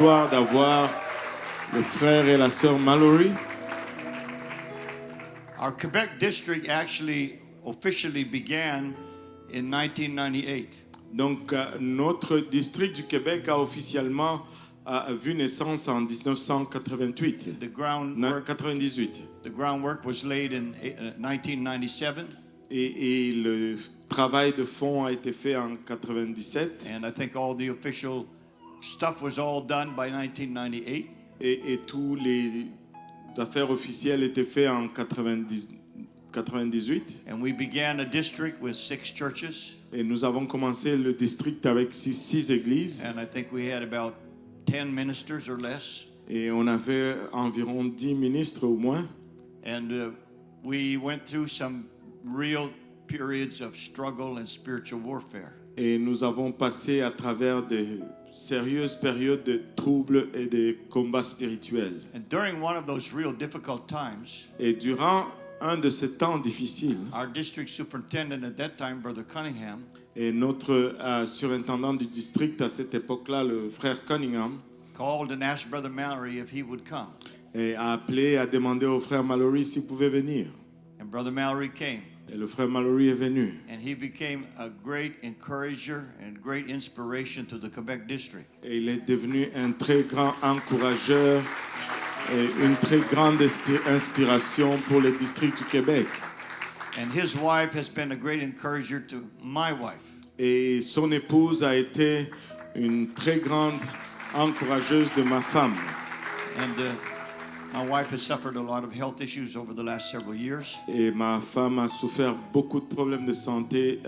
D'avoir le frère et la sœur Mallory. Our Quebec district actually officially began in 1998. Donc notre district du Québec a officiellement vu naissance en 1988. The groundwork 98. The groundwork was laid in 1997. Et le travail de fond a été fait en 97. And I think all the official stuff was all done by 1998. Et tous les affaires officielles étaient faites en 98. And we began a district with 6 churches. Et nous avons commencé le district avec 6 églises. And I think we had about 10 ministers or less. Et on avait environ 10 ministres au moins. And we went through some real periods of struggle and spiritual warfare. Et nous avons passé à travers des sérieuses périodes de troubles et de combats spirituels. And during one of those real difficult times, et durant un de ces temps difficiles, our district superintendent at that time, Brother Cunningham, et notre surintendant du district à cette époque-là, le frère Cunningham, called and asked Brother Mallory if he would come. Et a appelé, a demandé au frère Mallory s'il pouvait venir. And Brother Mallory came. Et le frère Mallory est venu. And he became a great encourager and great inspiration to the Quebec district. Et il est devenu un très grand encourageur et une très grande inspiration pour le district du Québec. And his wife has been a great encourager to my wife. Et son épouse a été une très grande encourageuse de ma femme. And my wife has suffered a lot of health issues over the last several years. Et ma femme a souffert beaucoup de problèmes de santé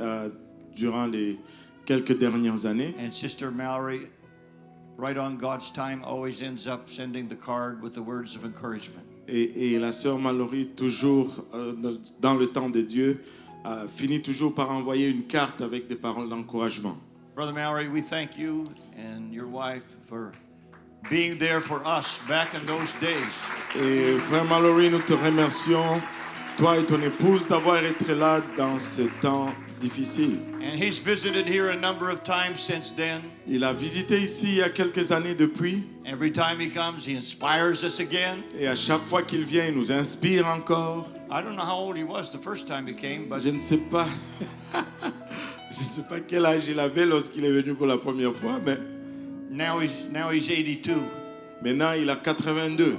durant les quelques dernières années. And Sister Mallory, right on God's time, always ends up sending the card with the words of encouragement. Et la sœur Mallory, toujours dans le temps de Dieu, finit toujours par envoyer une carte avec des paroles d'encouragement. Brother Mallory, we thank you and your wife for being there for us back in those days. Et frère Mallory, nous te remercions, toi et ton épouse, d'avoir été là dans ce temps difficile. And he's visited here a number of times since then. Il a visité ici il y a quelques années depuis. Every time he comes, he inspires us again. Et à chaque fois qu'il vient, il nous inspire encore. I don't know how old he was the first time he came, but Je ne sais pas, je ne sais pas quel âge il avait lorsqu'il est venu pour la première fois, mais now he's 82. Maintenant, il a 82.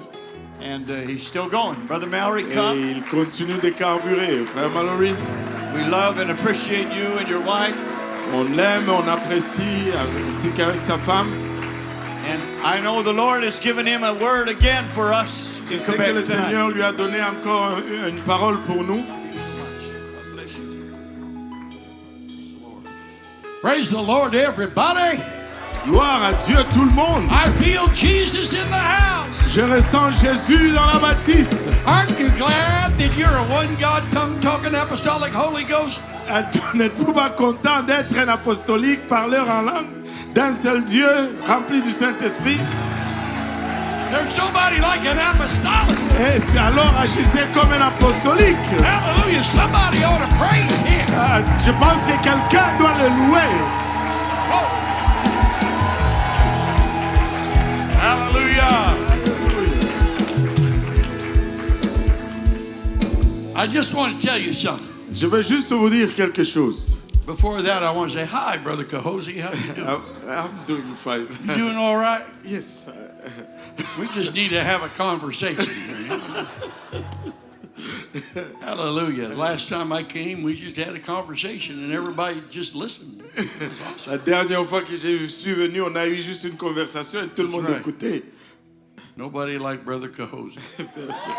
And he's still going. Brother Mallory, come. Et il continue de carburer. Frère Mallory, we love and appreciate you and your wife. on l'aime, on apprécie, ainsi qu'avec sa femme. And I know the Lord has given him a word again for us Je in sais que Quebec le tonight. Seigneur lui a donné encore une parole pour nous. Praise the Lord, everybody. Gloire à Dieu tout le monde. I feel Jesus in the house. Je ressens Jésus dans la bâtisse. Aren't you glad that you're a one God, tongue-talking, apostolic, Holy Ghost? N'êtes-vous pas content d'être un apostolique, parleur en langue d'un seul Dieu, rempli du Saint-Esprit? There's nobody like an apostolic. Et c'est alors agissez comme un apostolique. Hallelujah. Somebody ought to praise him. Je pense que quelqu'un doit le louer. Oh. Hallelujah. I just want to tell you something. Je veux juste vous dire quelque chose. Before that, I want to say, hi, Brother Cahosi. How you doing? I'm doing fine. You doing all right? Yes. We just need to have a conversation. Hallelujah. Last time I came, we just had a conversation and everybody just listened. It was awesome. La dernière fois que je suis venu, on a eu juste une conversation et tout le monde right. écoutait. Nobody like Brother Cahosi. Bien sûr.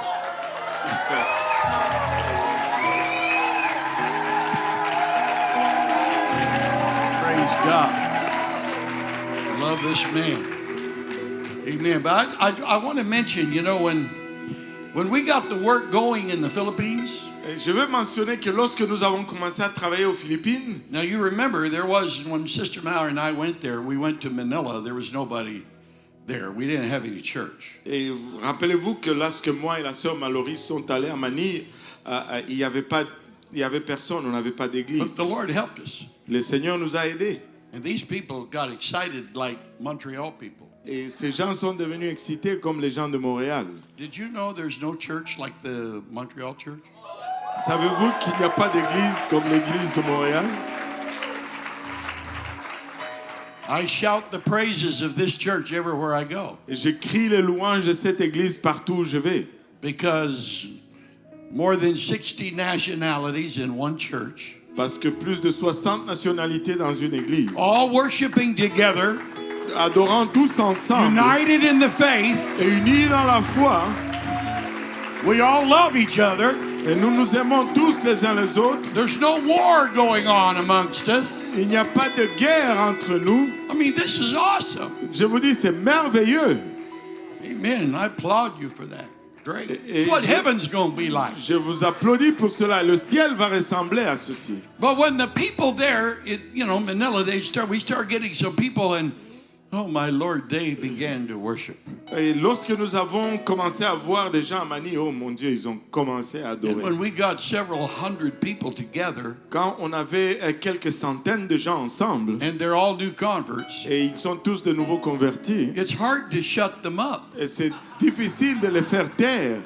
Praise God. Love this man. Amen. But I want to mention, you know, when we got the work going in the Philippines. Je veux mentionner que lorsque nous avons commencé à travailler aux Philippines, Now you remember there was, when Sister Mallory and I went there, we went to Manila, there was nobody there. We didn't have any church. et rappelez-vous que lorsque moi et la sœur Mallory sont allés à Manille, il y avait personne, on n'avait pas But d'église. the Lord helped us. Le Seigneur nous a aidés. And these people got excited like Montreal people. Et ces gens sont devenus excités comme les gens de Montréal. Did you know there's no church like the Montreal church? Savez-vous qu'il n'y a pas d'église comme l'église de Montréal? I shout the praises of this church everywhere I go Et je crie les louanges de cette église partout où je vais. because more than 60 nationalities in one church, Parce que plus de 60 nationalités dans une église, all worshiping together, adorant tous ensemble united in the faith, et unis dans la foi, we all love each other. et nous nous aimons tous les uns les autres. There's no war going on amongst us. Il n'y a pas de guerre entre nous. I mean, this is awesome. Je vous dis, c'est merveilleux. Amen. I applaud you for that. Great. Et- It's what heaven's going to be like. Je vous applaudis pour cela. Le ciel va ressembler à ceci. But when the people there, Manila, we start getting some people, and oh my Lord, they began to worship. Et lorsque nous avons commencé à voir des gens à Manille, oh mon Dieu, ils ont commencé à And adorer. when we got several hundred people together, Quand on avait quelques centaines de gens ensemble, and they're all new converts, et ils sont tous de nouveau convertis, it's hard to shut them up. et c'est difficile de les faire taire.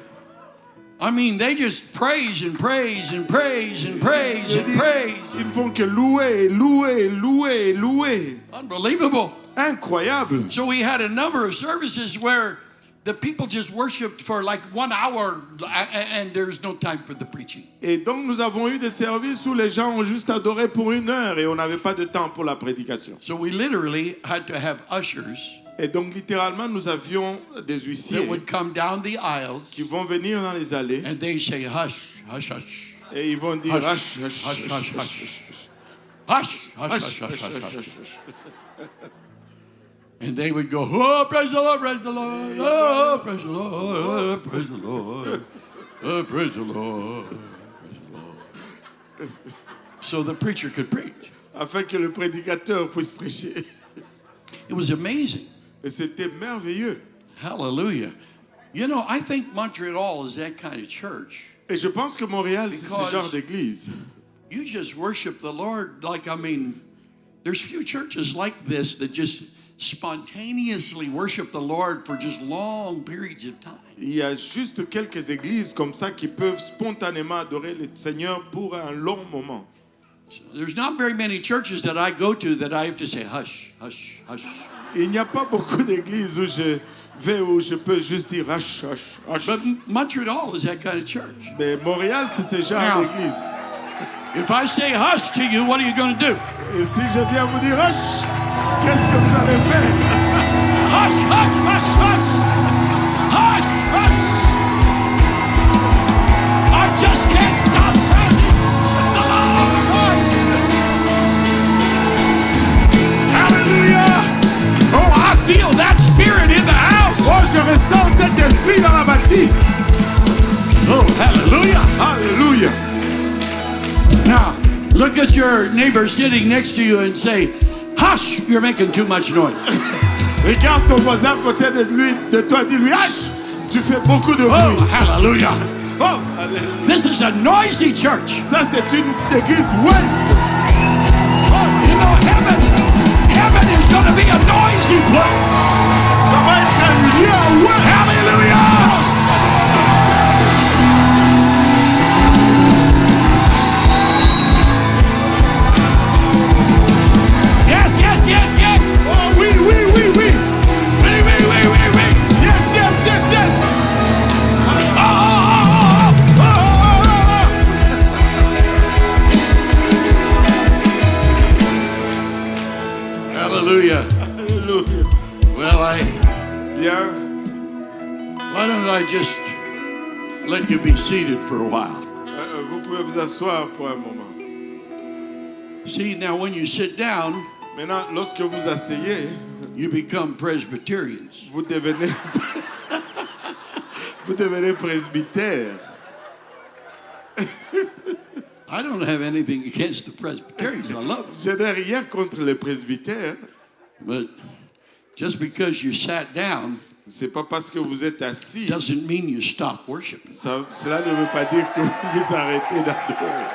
I mean, they just praise and praise and praise and praise Je and dis, praise. ils ne font que louer, louer, louer, louer. Unbelievable. Incroyable. So we had a number of services where the people just worshiped for like 1 hour and there's no time for the preaching. Et donc nous avons eu des services où les gens ont juste adoré pour 1 heure et on n'avait pas de temps pour la prédication. So we literally had to have ushers Et donc littéralement nous avions des that huissiers would come down the aisles qui vont venir dans les allées and they say hush, hush, hush. et ils vont dire Hush, hush, hush, hush, hush, hush, hush. hush, Hush, hush, hush, hush, hush, hush. hush. And they would go, oh, praise the Lord, praise the Lord, oh, praise the Lord, oh, praise the Lord, oh, praise the Lord, praise the Lord. So the preacher could preach. Afin que le prédicateur puisse prêcher. It was amazing. Et c'était merveilleux. Hallelujah. You know, I think Montreal is that kind of church. Et je pense que Montréal, c'est ce Because- genre d'église. You just worship the Lord there's few churches like this that just spontaneously worship the Lord for just long periods of time. Il y a juste quelques églises comme ça qui peuvent spontanément adorer le Seigneur pour un long moment. There's not very many churches that I go to that I have to say, hush, hush, hush. Il n'y a pas beaucoup d'églises où je vais où je peux juste dire hush, hush, hush. But Montreal is that kind of church. Mais Montréal, c'est ce genre Now- d'église. If I say hush to you, what are you going to do? Et si je viens vous dire hush, qu'est-ce que vous allez faire? Hush, hush, Hush, hush, hush! hush. I just can't stop praising the Lord. Hallelujah! Oh, I feel that spirit in the house. Oh, je ressens cet esprit dans la bâtisse. Oh, hallelujah! Alléluia. Now, look at your neighbor sitting next to you and say, hush, you're making too much noise. Regarde ton voisin à côté de toi, dis-lui hush, tu fais beaucoup de Oh, bruit. hallelujah! Oh, alléluia. This is a noisy church. Ça, c'est une église ouette. You know, heaven is going to be a noisy place. Ça va être un lieu ouette. Hallelujah! Yes, yes, yes, yes. Oh, oui, oui, oui, oui. Wait, wait, wait, wait, wait. Yes, yes, yes, yes. Oh, oh, oh, oh, oh. Hallelujah. Alléluia. Well, Bien. why don't I just let you be seated for a while? Vous pouvez vous asseoir pour un moment. See, now when you sit down, Maintenant, lorsque vous asseyez, you become Presbyterians. vous devenez, vous devenez presbytère. I don't have anything against the Presbyterians. I love them. Je n'ai rien contre les presbytères. But just because you sat down C'est pas parce que vous êtes assis, doesn't mean you stop worshiping. cela ne veut pas dire que vous arrêtez d'adorer.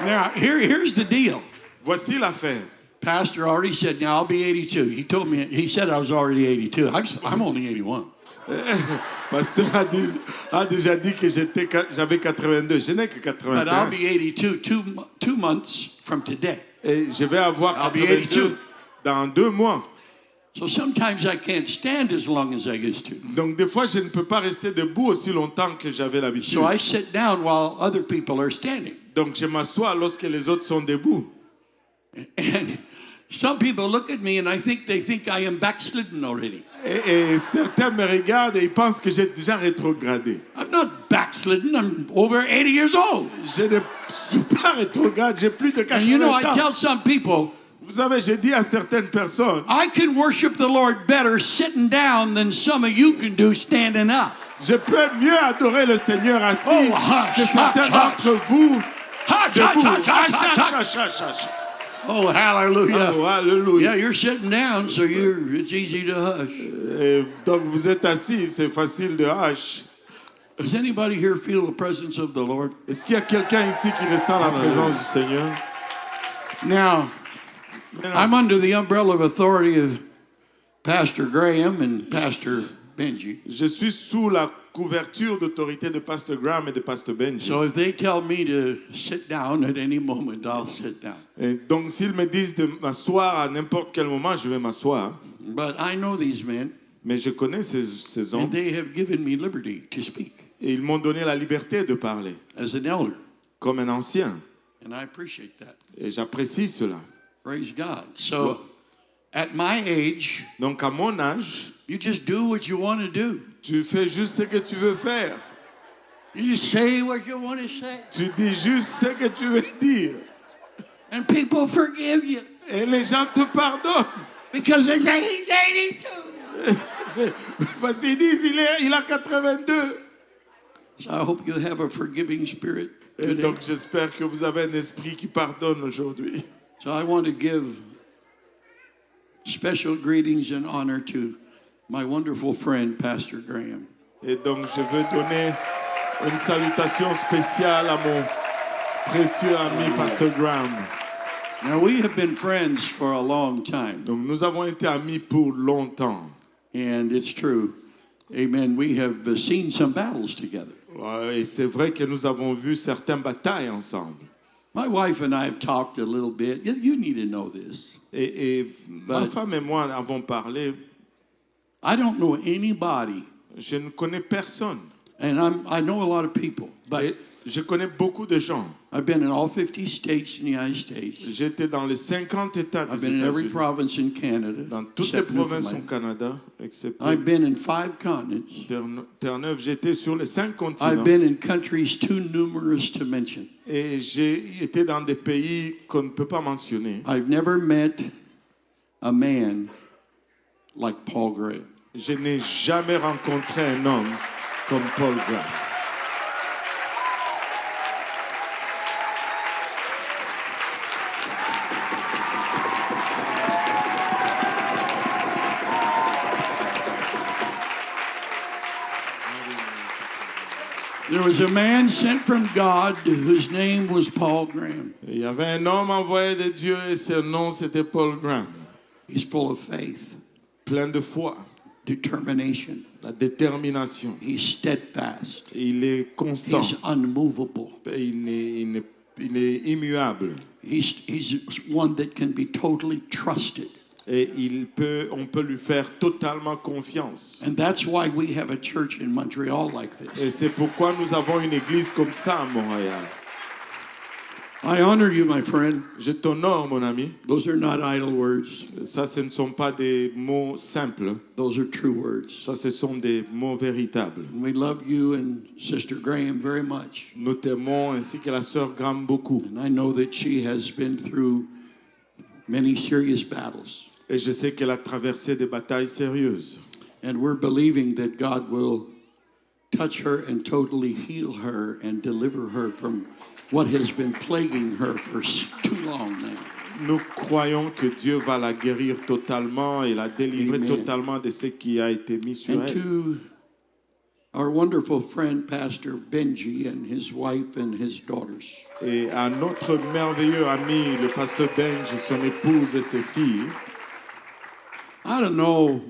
Now, here's the deal. Voici l'affaire. Pastor already said, now I'll be 82. He told me, he said I was already 82. I'm only 81. Pasteur a déjà dit que j'avais 82. Je n'ai que But I'll 81. be 82 two months from today. Et je vais avoir I'll be 82 82. dans 2 mois. So sometimes I can't stand as long as I used to. Donc des fois, je ne peux pas rester debout aussi longtemps que j'avais l'habitude. So I sit down while other people are standing. Donc je m'assois lorsque les autres sont debout. And some people look at me and they think I am backslidden already. Et certains me regardent et ils pensent que j'ai déjà rétrogradé. I'm not backslidden. I'm over 80 years old. Je ne suis pas rétrograde, j'ai plus de 80 And you know, I ans. tell some people, Vous savez, j'ai dit à certaines personnes, I can worship the Lord better sitting down than some of you can do standing up. je peux mieux adorer le Seigneur assis Oh, hush, que certains hush, d'entre vous Hush, debout. hush, hush, hush, hush. Hush, hush, hush. Oh, hallelujah. Oh, alléluia. Yeah, you're sitting down, so it's easy to hush. Et donc vous êtes assis, c'est facile de hush. Does anybody here feel the presence of the Lord? Est-ce qu'il y a quelqu'un ici qui ressent la présence du Seigneur? Now, I'm under the umbrella of authority of Pastor Graham and Pastor Benji. Je suis sous la couverture d'autorité de Pasteur Graham et de Pasteur Benji. So if they tell me to sit down at any moment, I'll sit down. Et donc s'ils me disent de m'asseoir à n'importe quel moment, je vais m'asseoir. But I know these men, Mais je connais ces and hommes they have given me liberty to speak et ils m'ont donné la liberté de parler as an elder, comme un ancien. and I appreciate that. Et j'apprécie cela. Praise God. So at my age, Donc à mon âge, you just do what you want to do. tu fais juste ce que tu veux faire. You just say what you want to say, Tu dis juste ce que tu veux dire. and people forgive you Et les gens te pardonnent. because they say he's 82. Parce qu'ils disent il a 82. So I hope you have a forgiving spirit Et today. donc j'espère que vous avez un esprit qui pardonne aujourd'hui. So I want to give special greetings and honor to my wonderful friend, Pastor Graham. Et donc je veux donner une salutation spéciale à mon précieux ami Pasteur Graham. Now, we have been friends for a long time, Donc nous avons été amis pour longtemps. and it's true. Amen. We have seen some battles together. Et c'est vrai que nous avons vu certaines batailles ensemble. My wife and I have talked a little bit. You need to know this. Et ma femme et moi avons parlé. I don't know anybody, Je ne connais personne. and I know a lot of people, but Et je connais beaucoup de gens. I've been in all 50 states in the United States. J'étais dans les 50 États I've des been in every États-Unis. province in Canada, Dans toutes les except provinces au Newfoundland. Canada, excepté I've been in 5 continents. Terre-Neuve. J'étais sur les 5 I've continents. been in countries too numerous to mention. Et j'ai été dans des pays qu'on ne peut pas mentionner. I've never met a man like Paul Graham. Je n'ai jamais rencontré un homme comme Paul Graham. There was a man sent from God whose name was Paul Graham. Il y avait un homme envoyé de Dieu et son nom c'était Paul Graham. He's full of faith, Plein de foi, determination. la détermination. He's steadfast. Il est constant. He's unmovable. Il est immuable. He's one that can be totally trusted. Et on peut lui faire totalement confiance. And that's why we have a church in Montreal like this. Et c'est pourquoi nous avons une église comme ça à Montréal. I honor you, my friend. Je t'honore, mon ami. Those are not idle words. Ça, ce ne sont pas des mots simples. Those are true words. Ça, ce sont des mots véritables. We love you and Sister Graham very much. Nous t'aimons ainsi que la sœur Graham beaucoup. And I know that she has been through many serious battles. Et je sais qu'elle a traversé des batailles sérieuses. And we're believing that God will touch her and totally heal her and deliver her from what has been plaguing her for too long now. Nous croyons que Dieu va la guérir totalement et la délivrer Amen. totalement de ce qui a été mis sur And elle. to our wonderful friend, Pastor Benji, and his wife and his daughters. Et à notre merveilleux ami, le pasteur Benj, son épouse et ses filles. I don't know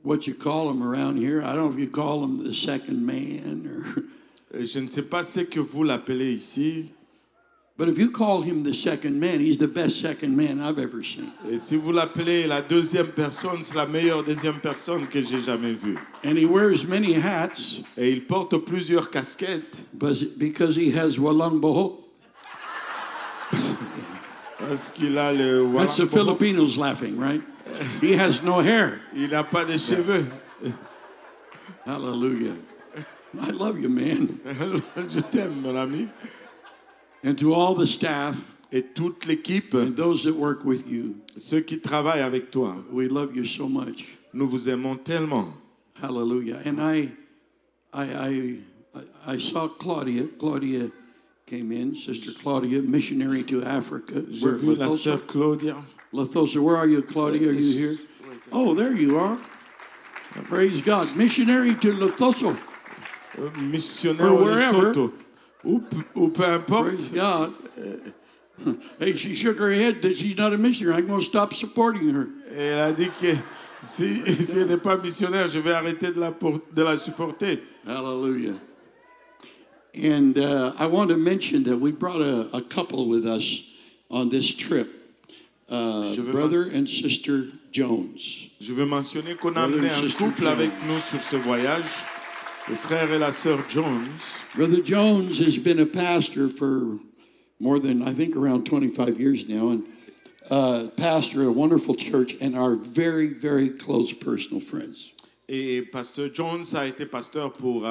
what you call him around here. I don't know if you call him the second man or... Je ne sais pas ce que vous l'appelez ici. But if you call him the second man, he's the best second man I've ever seen. Et si vous l'appelez la deuxième personne, c'est la meilleure deuxième personne que j'ai jamais vue. And he wears many hats Et il porte plusieurs casquettes because he has walang parce qu'il a le That's the walang boho. Filipinos laughing, right? He has no hair. Il n'a pas de cheveux. Hallelujah. I love you, man. Je t'aime, mon ami. And to all the staff Et toute l'équipe, and those that work with you, ceux qui travaillent avec toi, we love you so much. nous vous aimons tellement. Hallelujah. And I saw Claudia. Claudia came in, Sister Claudia, missionary to Africa. J'ai vu la sœur Claudia. Lathosa, where are you, Claudia? Are you here? Oh, there you are. Praise God. Missionary to Lathosa. Missionnaire Or au wherever. Lesotho. Ou peu Praise importe. God. Hey, she shook her head that she's not a missionary. I'm going to stop supporting her. Et elle a dit que si elle n'est pas missionnaire, je vais arrêter de la supporter. Hallelujah. And I want to mention that we brought a couple with us on this trip, brother and sister Jones. Je veux mentionner qu'on a Brother amené and un sister couple Jones. avec nous sur ce voyage, le frère et la sœur Jones. Brother Jones has been a pastor for more than, I think, around 25 years now, and pastor of a wonderful church, and are very, very close personal friends. Et pasteur Jones a été pasteur pour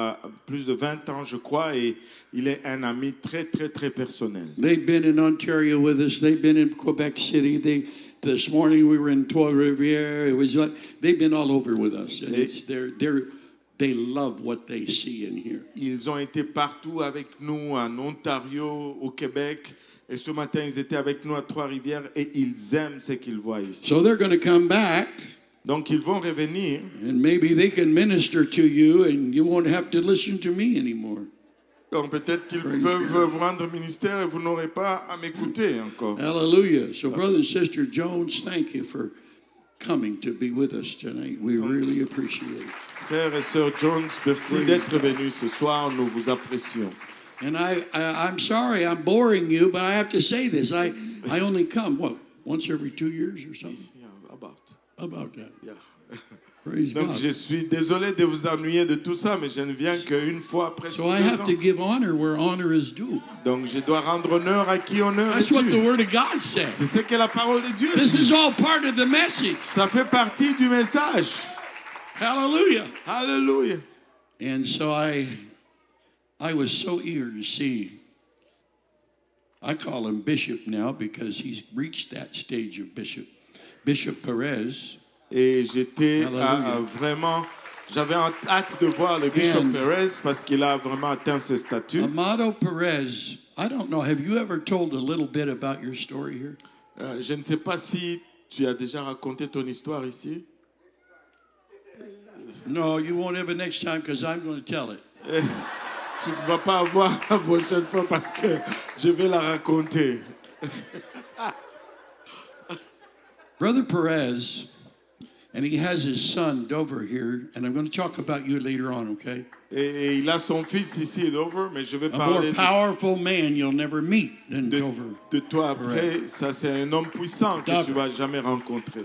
plus de 20 ans, je crois, et il est un ami très, très, très personnel. They've been in Ontario with us. They've been in Quebec City. This morning we were in Trois-Rivières. It was like they've been all over with us, and they love what they see and hear. Ils ont été partout avec nous, en Ontario, au Québec. Et ce matin, ils étaient avec nous à Trois-Rivières et ils aiment ce qu'ils voient ici. So they're going to come back, Donc, ils vont revenir. and maybe they can minister to you, and you won't have to listen to me anymore. Donc, peut-être qu'ils Praise peuvent God. vous rendre ministère et vous n'aurez pas à m'écouter encore. Hallelujah. So, brother and sister Jones, thank you for coming to be with us tonight. We really appreciate it. Frères et sœurs Jones, merci Praise d'être God. venus ce soir. Nous vous apprécions. And I'm sorry I'm boring you, but I have to say this. I only come, once every 2 years or something? Yeah, about. About that. Yeah. Praise Donc, God. je suis désolé de vous ennuyer de tout ça, mais je ne viens qu'une fois après So I 2 have ans. to give honor where honor is due. Donc, je dois rendre honneur à qui honneur That's est what the dû. Word of God says. C'est ce que la parole de Dieu This dit. is all part of the message. Ça fait partie du message. Hallelujah. Alléluia. And so I was so eager to see. I call him Bishop now because he's reached that stage of Bishop. Bishop Perez. Et j'étais Hallelujah. vraiment, j'avais hâte de voir le Bishop And- Perez parce qu'il a vraiment atteint ce statut. Amado Perez, I don't know, have you ever told a little bit about your story here? Je ne sais pas si tu as déjà raconté ton histoire ici. No, you won't have it next time because I'm going to tell it. Tu ne vas pas avoir la prochaine fois parce que je vais la raconter. Brother Perez, and he has his son Dover here, and I'm going to talk about you later on, okay? Et il a son fils ici, Dover, mais je vais A more parler powerful man you'll never meet than Dover. de toi après. Ça, c'est un homme puissant que Dover. tu vas jamais rencontrer.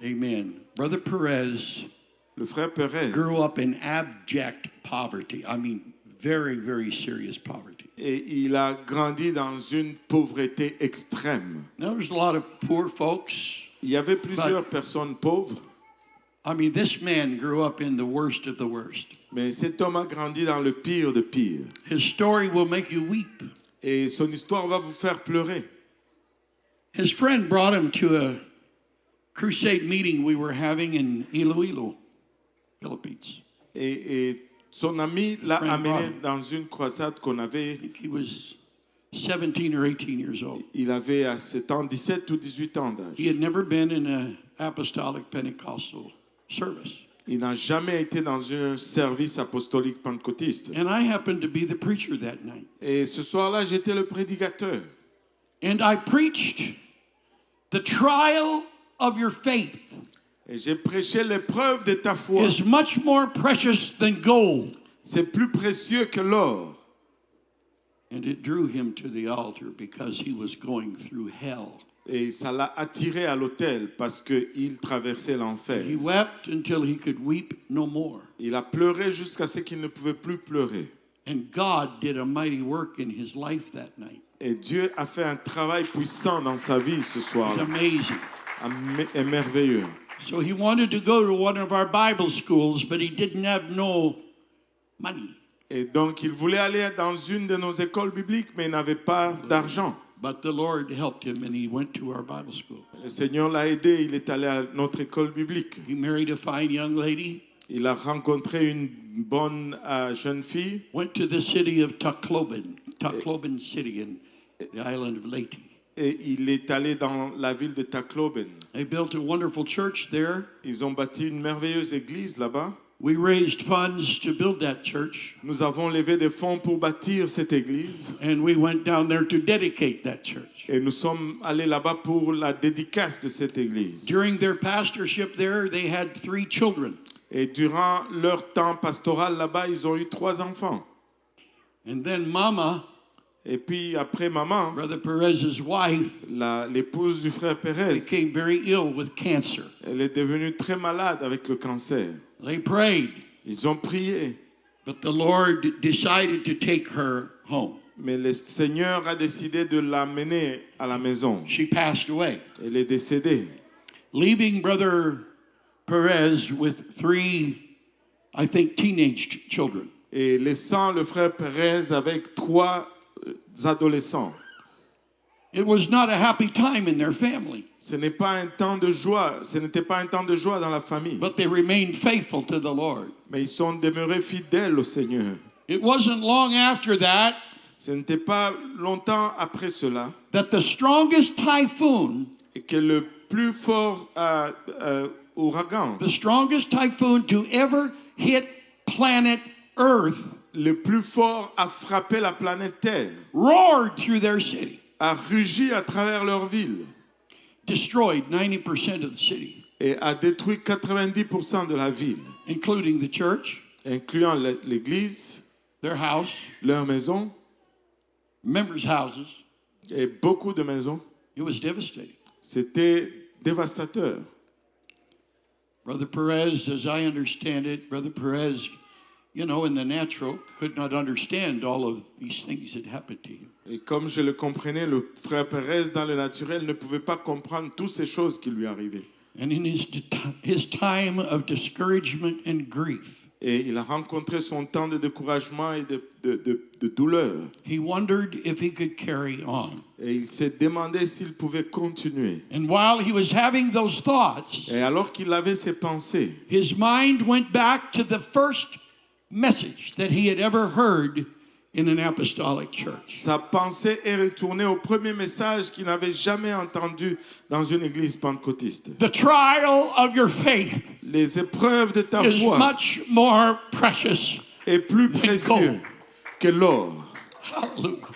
Amen. Brother Perez Le frère Perez. grew up in abject poverty. I mean, very, very serious poverty. Et il a grandi dans une pauvreté extrême. Now, there's a lot of poor folks. Il y avait plusieurs personnes pauvres, I mean, this man grew up in the worst of the worst. mais cet homme a grandi dans le pire de pire. His story will make you weep. Et son histoire va vous faire pleurer. His friend brought him to a crusade meeting we were having in Iloilo, Philippines. Et son ami l'a Friend amené Bob. dans une croisade qu'on I avait. think he was 17 or 18 years old. Il avait à 7 ans, 17 ou 18 ans He d'âge. had never been in an apostolic Pentecostal service. Il n'a jamais été dans un service apostolique pentecôtiste. And I happened to be the preacher that night. Et ce soir-là, j'étais le prédicateur. And I preached the trial of your faith Et j'ai prêché l'épreuve de ta foi. is much more precious than gold. C'est plus précieux que l'or. And it drew him to the altar because he was going through hell. Et ça l'a attiré à l'autel parce qu'il traversait l'enfer. He wept until he could weep no more. Il a pleuré jusqu'à ce qu'il ne pouvait plus pleurer. And God did a mighty work in his life that night. Et Dieu a fait un travail puissant dans sa vie ce It was soir-là. amazing. Et merveilleux. So he wanted to go to one of our Bible schools, but he didn't have no money. Et donc, il voulait aller dans une de nos écoles bibliques, mais il n'avait pas d'argent. But the Lord helped him and he went to our Bible school. Le Seigneur l'a aidé, il est allé à notre école biblique. He married a fine young lady, Il a rencontré une bonne jeune fille. went to the city of Tacloban City in the island of Leyte. Et il est allé dans la ville de Tacloban. They built a wonderful church there. Ils ont bâti une merveilleuse église là-bas. We raised funds to build that church, Nous avons levé des fonds pour bâtir cette église. and we went down there to dedicate that church. Et nous sommes allés là-bas pour la dédicace de cette église. During their pastorship there, they had 3 children. Et durant leur temps pastoral là-bas, ils ont eu 3 enfants. And then Mama, Et puis après maman, Brother Perez's wife, l'épouse du frère Pérez, became very ill with cancer. elle est devenue très malade avec le cancer. They prayed, Ils ont prié, but the Lord decided to take her home. mais le Seigneur a décidé de l'amener à la maison. She passed away, Elle est décédée, leaving Brother Perez with 3, I think, teenage children. et laissant le frère Pérez avec 3 adolescents. It was not a happy time in their family, Ce n'est pas un temps de joie, ce n'était pas un temps de joie dans la famille, but they remained faithful to the Lord. mais ils sont demeurés fidèles au Seigneur. It wasn't long after that Ce n'était pas longtemps après cela that the strongest typhoon, que le plus fort ouragan, the strongest typhoon to ever hit planet Earth, le plus fort a frappé la planète Terre, roared through their city, a rugi à travers leur ville destroyed 90% of the city, et a détruit 90% de la ville, including the church, incluant l'église, their house, leur maison members' houses. et beaucoup de maisons. It was devastating. C'était dévastateur. Brother Perez, as I understand it, Brother Perez, you know, in the natural, could not understand all of these things that happened to him. Et comme je le comprenais, le frère Pérez, dans le naturel, ne pouvait pas comprendre toutes ces choses qui lui arrivaient. And in his time of discouragement and grief, Et il a rencontré son temps de découragement et de douleur. he wondered if he could carry on. Et il s'est demandé s'il pouvait continuer. And while he was having those thoughts, Et alors qu'il avait ces pensées, his mind went back to the first message that he had ever heard in an apostolic church. sa pensée est retournée au premier message qu'il n'avait jamais entendu dans une église pentecôtiste. The trial of your faith Les épreuves de ta is foi much more precious. est plus précieux que l'or. Hallelujah.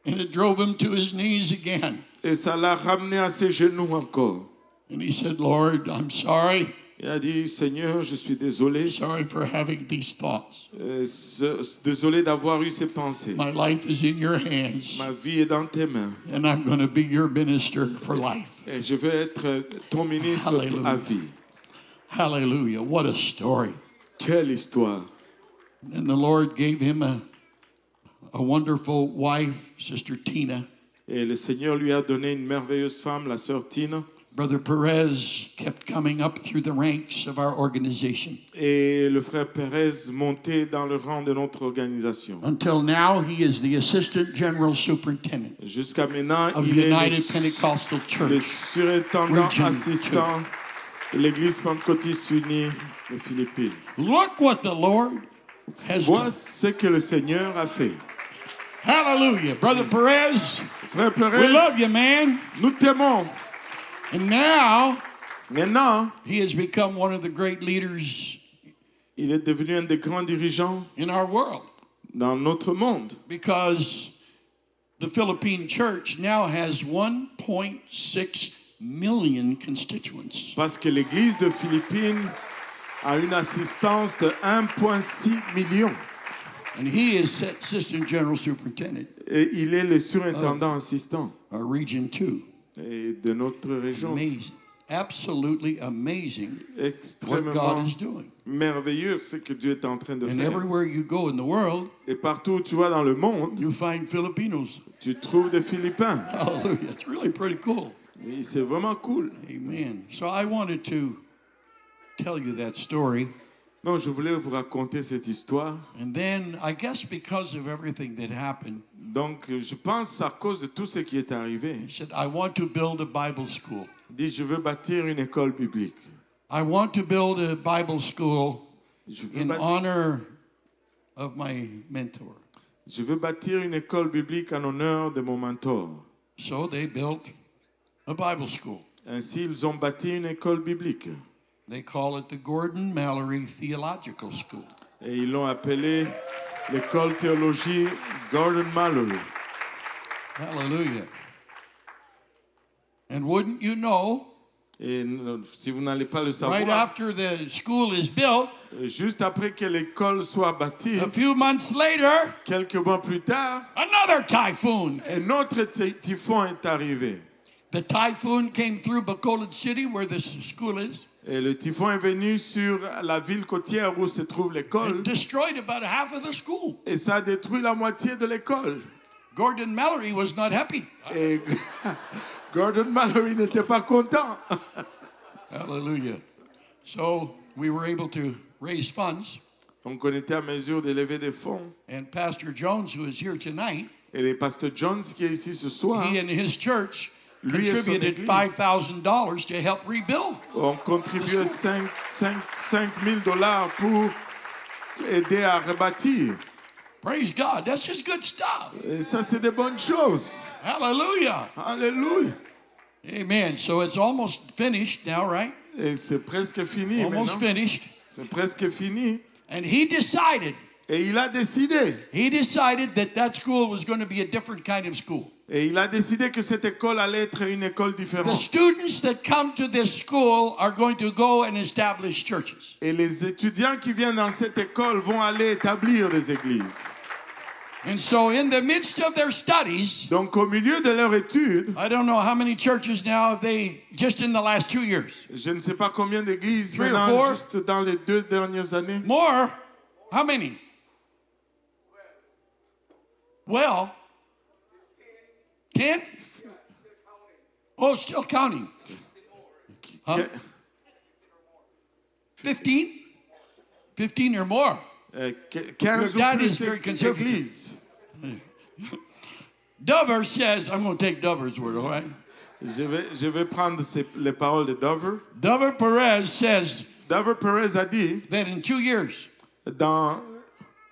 And it drove him to his knees again. Et ça l'a ramené à ses genoux encore. And he said, Lord, I'm sorry. Il a dit, Seigneur, je suis désolé. Sorry for having these thoughts. Désolé d'avoir eu ces pensées. My life is in your hands, Ma vie est dans tes mains. and I'm going to be your minister for life. Et je veux être ton ministre Hallelujah. à vie. Hallelujah. What a story. Quelle histoire. And the Lord gave him a wonderful wife, Sister Tina. Et le Seigneur lui a donné une merveilleuse femme, la sœur Tina. Brother Perez kept coming up through the ranks of our organization. Et le frère Pérez montait dans le rang de notre organisation. Until now, he is the Assistant General Superintendent Jusqu'à maintenant, of the il est United Pentecostal le Church. surintendant Region assistant de l'Église pentecôtiste unie de Philippines. Look what the Lord has Vois done. ce que le Seigneur a fait. Hallelujah. Brother Perez, Frère we Pérez, love you, man. nous t'aimons. And now Maintenant, he has become one of the great leaders il est devenu un des grands dirigeants in our world dans notre monde. because the Philippine church now has 1.6 million constituents. Parce que l'église de Philippines a une assistance de 1,6 million. And he is Assistant General Superintendent, Et il est le surintendant assistant our Region 2. et de notre région. Amazing. Absolutely amazing what God Extrêmement is doing. merveilleux ce que Dieu est en train de And faire. everywhere you go in the world, Et partout où tu vas dans le monde, you find Filipinos. tu trouves des Philippins. Hallelujah. It's really pretty cool. Et c'est vraiment cool. Amen. So I wanted to tell you that story. Donc, je voulais vous raconter cette histoire. And then I guess because of everything that happened, Donc, je pense à cause de tout ce qui est arrivé. he said, I want to build a Bible school. Il dit, je veux bâtir une école biblique. I want to build a Bible school Je veux, in honor of my mentor. je veux bâtir une école biblique en honneur de mon mentor. So they built a Bible school. Ainsi, ils ont bâti une école biblique. They call it the Gordon Mallory Theological School. Et ils l'ont appelée l'école théologie Gordon Mallory. Hallelujah. And wouldn't you know, Et si vous n'allez pas le right savoir, after the school is built, juste après que l'école soit bâtie, a few months later, quelques mois plus tard, another typhoon. un autre typhon est arrivé. The typhoon came through Bacolod City, where this school is, Et le typhon est venu sur la ville côtière où se trouve l'école and destroyed about half of the school. et ça a détruit la moitié de l'école. Gordon Mallory was not happy. Et Gordon Mallory n'était pas content. Hallelujah. So we were able to raise funds, Donc on était à mesure de lever des fonds. and Pastor Jones, who is here tonight, Et le pasteur Jones qui est ici ce soir, he and his church Lui et son contributed église $5,000 to help rebuild. ont contribué $5,000 pour aider à rebâtir. Praise God. That's just good stuff. Et ça, c'est des bonnes choses. Hallelujah. Alléluia. Amen. So it's almost finished now, right? Et c'est presque fini Almost maintenant. finished. C'est presque fini. And he decided Et il a décidé. that school was going to be a different kind of school. Et il a décidé que cette école allait être une école The différente. students that come to this school are going to go and establish churches. Et les étudiants qui viennent dans cette école vont aller établir des églises. And so in the midst of their studies, Donc au milieu de leur étude, I don't know how many churches now have they just in the last 2 years. je ne sais pas combien d'églises 3 or maintenant, 4? juste dans les 2 dernières années. More? How many? Well, 10? Oh, still counting. Huh? Que- 15? 15 or more. 15 Your ou dad plus is very conservative. églises. Dover says, I'm going to take Dover's word, all right? Je vais prendre les paroles de Dover. Dover Perez says Dover Perez a dit, that in 2 years, dans,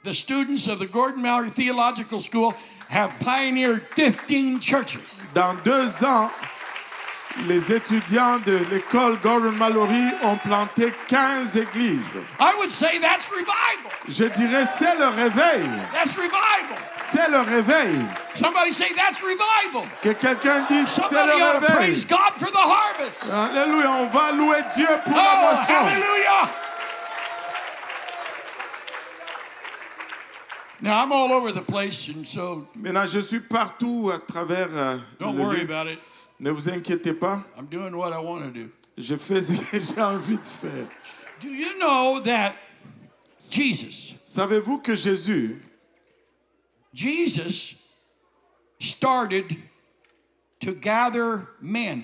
the students of the Gordon Mallory Theological School have pioneered 15 churches. dans 2 ans, les étudiants de l'école Gordon Mallory ont planté 15 églises. I would say that's revival. Je dirais, c'est le réveil. That's revival. C'est le réveil. Somebody say that's revival. Que quelqu'un dise, c'est Somebody le ought to réveil. praise God for the harvest. Alléluia, on va louer Dieu pour la Oh, moisson. hallelujah. Now, I'm all over the place, and so Maintenant, je suis partout à travers don't le worry lieu. about it. Ne vous inquiétez pas, I'm doing what I want to do. je fais ce que j'ai envie de faire. Do you know that Jesus Savez-vous que Jésus started to gather men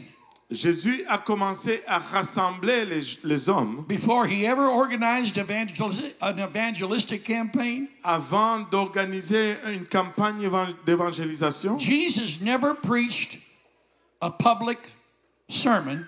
Jésus a commencé à rassembler les hommes before he ever organized an evangelistic campaign? avant d'organiser une campagne d'évangélisation. Jesus never preached a public sermon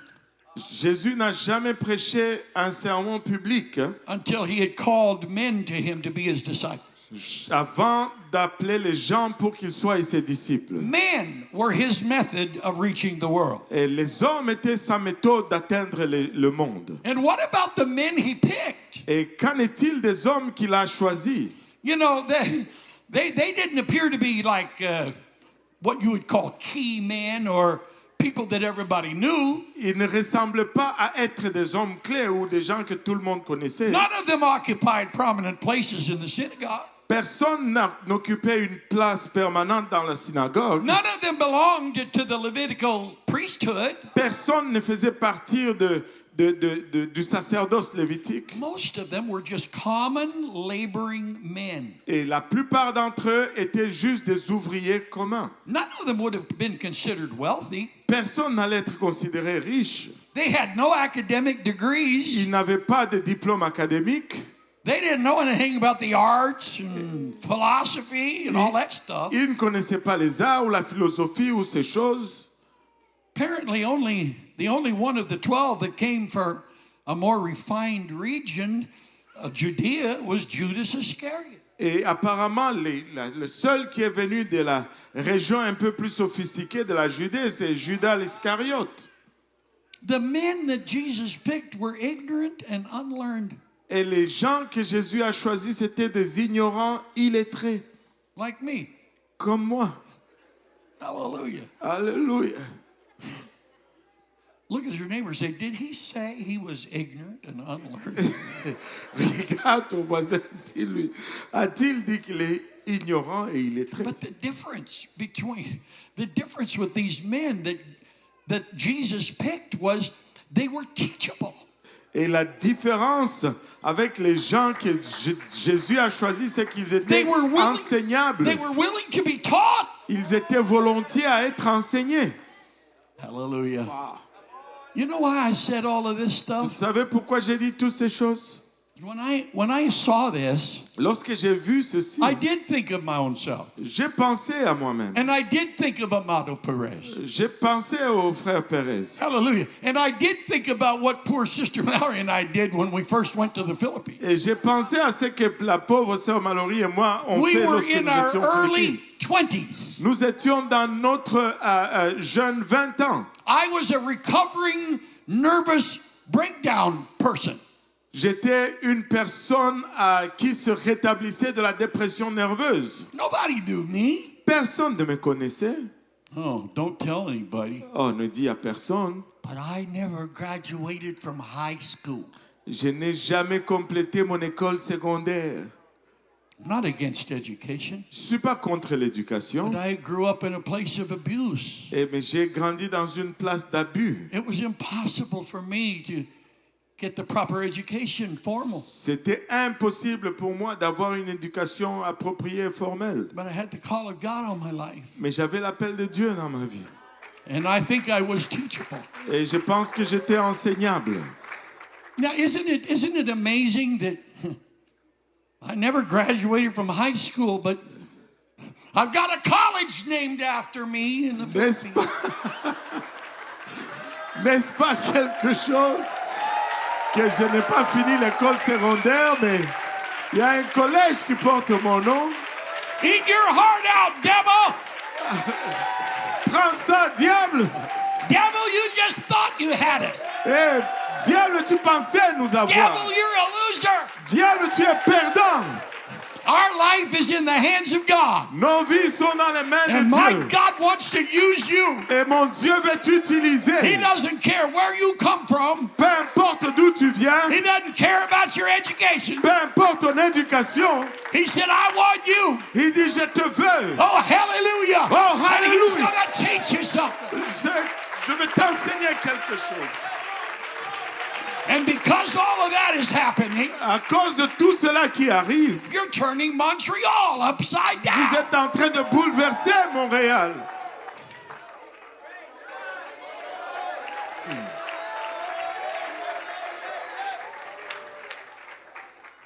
Jésus n'a jamais prêché un sermon public until he had called men to him to be his disciples. avant d'appeler les gens pour qu'ils soient ses disciples. Men were his method of reaching the world. Et les hommes étaient sa méthode d'atteindre le monde. And what about the men he picked? Et qu'en est-il des hommes qu'il a choisis? You know, they didn't appear to be like what you would call key men or people that everybody knew. Ils ne ressemblent pas à être des hommes clés ou des gens que tout le monde connaissait. None of them occupied prominent places in the synagogue. Personne n'occupait une place permanente dans la synagogue. None of them belonged to the Levitical priesthood. Personne ne faisait partie du sacerdoce lévitique. Most of them were just common laboring men. Et la plupart d'entre eux étaient juste des ouvriers communs. None of them would have been considered wealthy. Personne n'allait être considéré riche. They had no academic degrees. Ils n'avaient pas de diplôme académique. They didn't know anything about the arts and philosophy and all that stuff. Ils ne connaissaient pas les arts ou la philosophie ou ces choses. Apparently, the only one of the 12 that came from a more refined region of Judea was Judas Iscariot. Et apparemment, le seul qui est venu de la région un peu plus sophistiquée de la Judée, c'est Judas l'Iscariote. The men that Jesus picked were ignorant and unlearned. Et les gens que Jésus a choisis, c'était des ignorants illettrés, Like me. comme moi. Hallelujah. Alléluia. Look at your neighbor and say, did he say he was ignorant and unlearned? Regarde ton voisin, dis-lui, a-t-il dit qu'il est ignorant et illettré? But the difference with these men that Jesus picked was they were teachable. Et la différence avec les gens que Jésus a choisis, c'est qu'ils étaient enseignables. They were willing to be taught. Ils étaient volontiers à être enseignés. Hallelujah. Wow. You know why I said all of this Vous stuff? savez pourquoi j'ai dit toutes ces choses? When I saw this, Lorsque j'ai vu ceci, I did think of my own self. j'ai pensé à moi-même. And I did think of Amado Perez. J'ai pensé au frère Pérez. Hallelujah. And I did think about what poor Sister Mallory and I did when we first went to the Philippines. Et j'ai pensé à ce que la pauvre sœur Mallory et moi on We fait were lorsque in nous our étions early Philippines. 20s. Nous étions dans notre jeune 20 ans. I was a recovering nervous breakdown person. J'étais une personne qui se rétablissait de la dépression nerveuse. Nobody knew me. Personne ne me connaissait. Oh, don't tell anybody. Oh, ne dis à personne. But I never graduated from high school. Je n'ai jamais complété mon école secondaire. I'm not against education. Je ne suis pas contre l'éducation. But I grew up in a place of abuse. Mais j'ai grandi dans une place d'abus. It was impossible for me to get the proper education, formal. C'était impossible pour moi d'avoir une éducation appropriée et formelle. But I had the call of God on my life. Mais j'avais l'appel de Dieu dans ma vie. And I think I was teachable. Et je pense que j'étais enseignable. Now, isn't it amazing that I never graduated from high school, but I've got a college named after me in the N'est-ce Philippines. pas, n'est-ce pas quelque chose que je n'ai pas fini l'école secondaire, mais il y a un collège qui porte mon nom. Eat your heart out, devil! Prends ça, diable! Devil, you just thought you had us. Eh, diable, tu pensais nous avoir. Devil, you're a loser. Diable, tu es perdant. Our life is in the hands of God. Nos vies sont dans les mains And de my Dieu. God wants to use you. Et mon Dieu veut t'utiliser. He doesn't care where you come from. Peu importe d'où tu viens, He doesn't care about your education. peu importe ton éducation, He said, I want you. il dit je te veux. Oh, hallelujah. Oh, And he's hallelujah. going to teach you something. Je veux t'enseigner quelque chose. And because all of that is happening, À cause de tout cela qui arrive, you're turning Montreal upside vous down. êtes en train de bouleverser Montréal.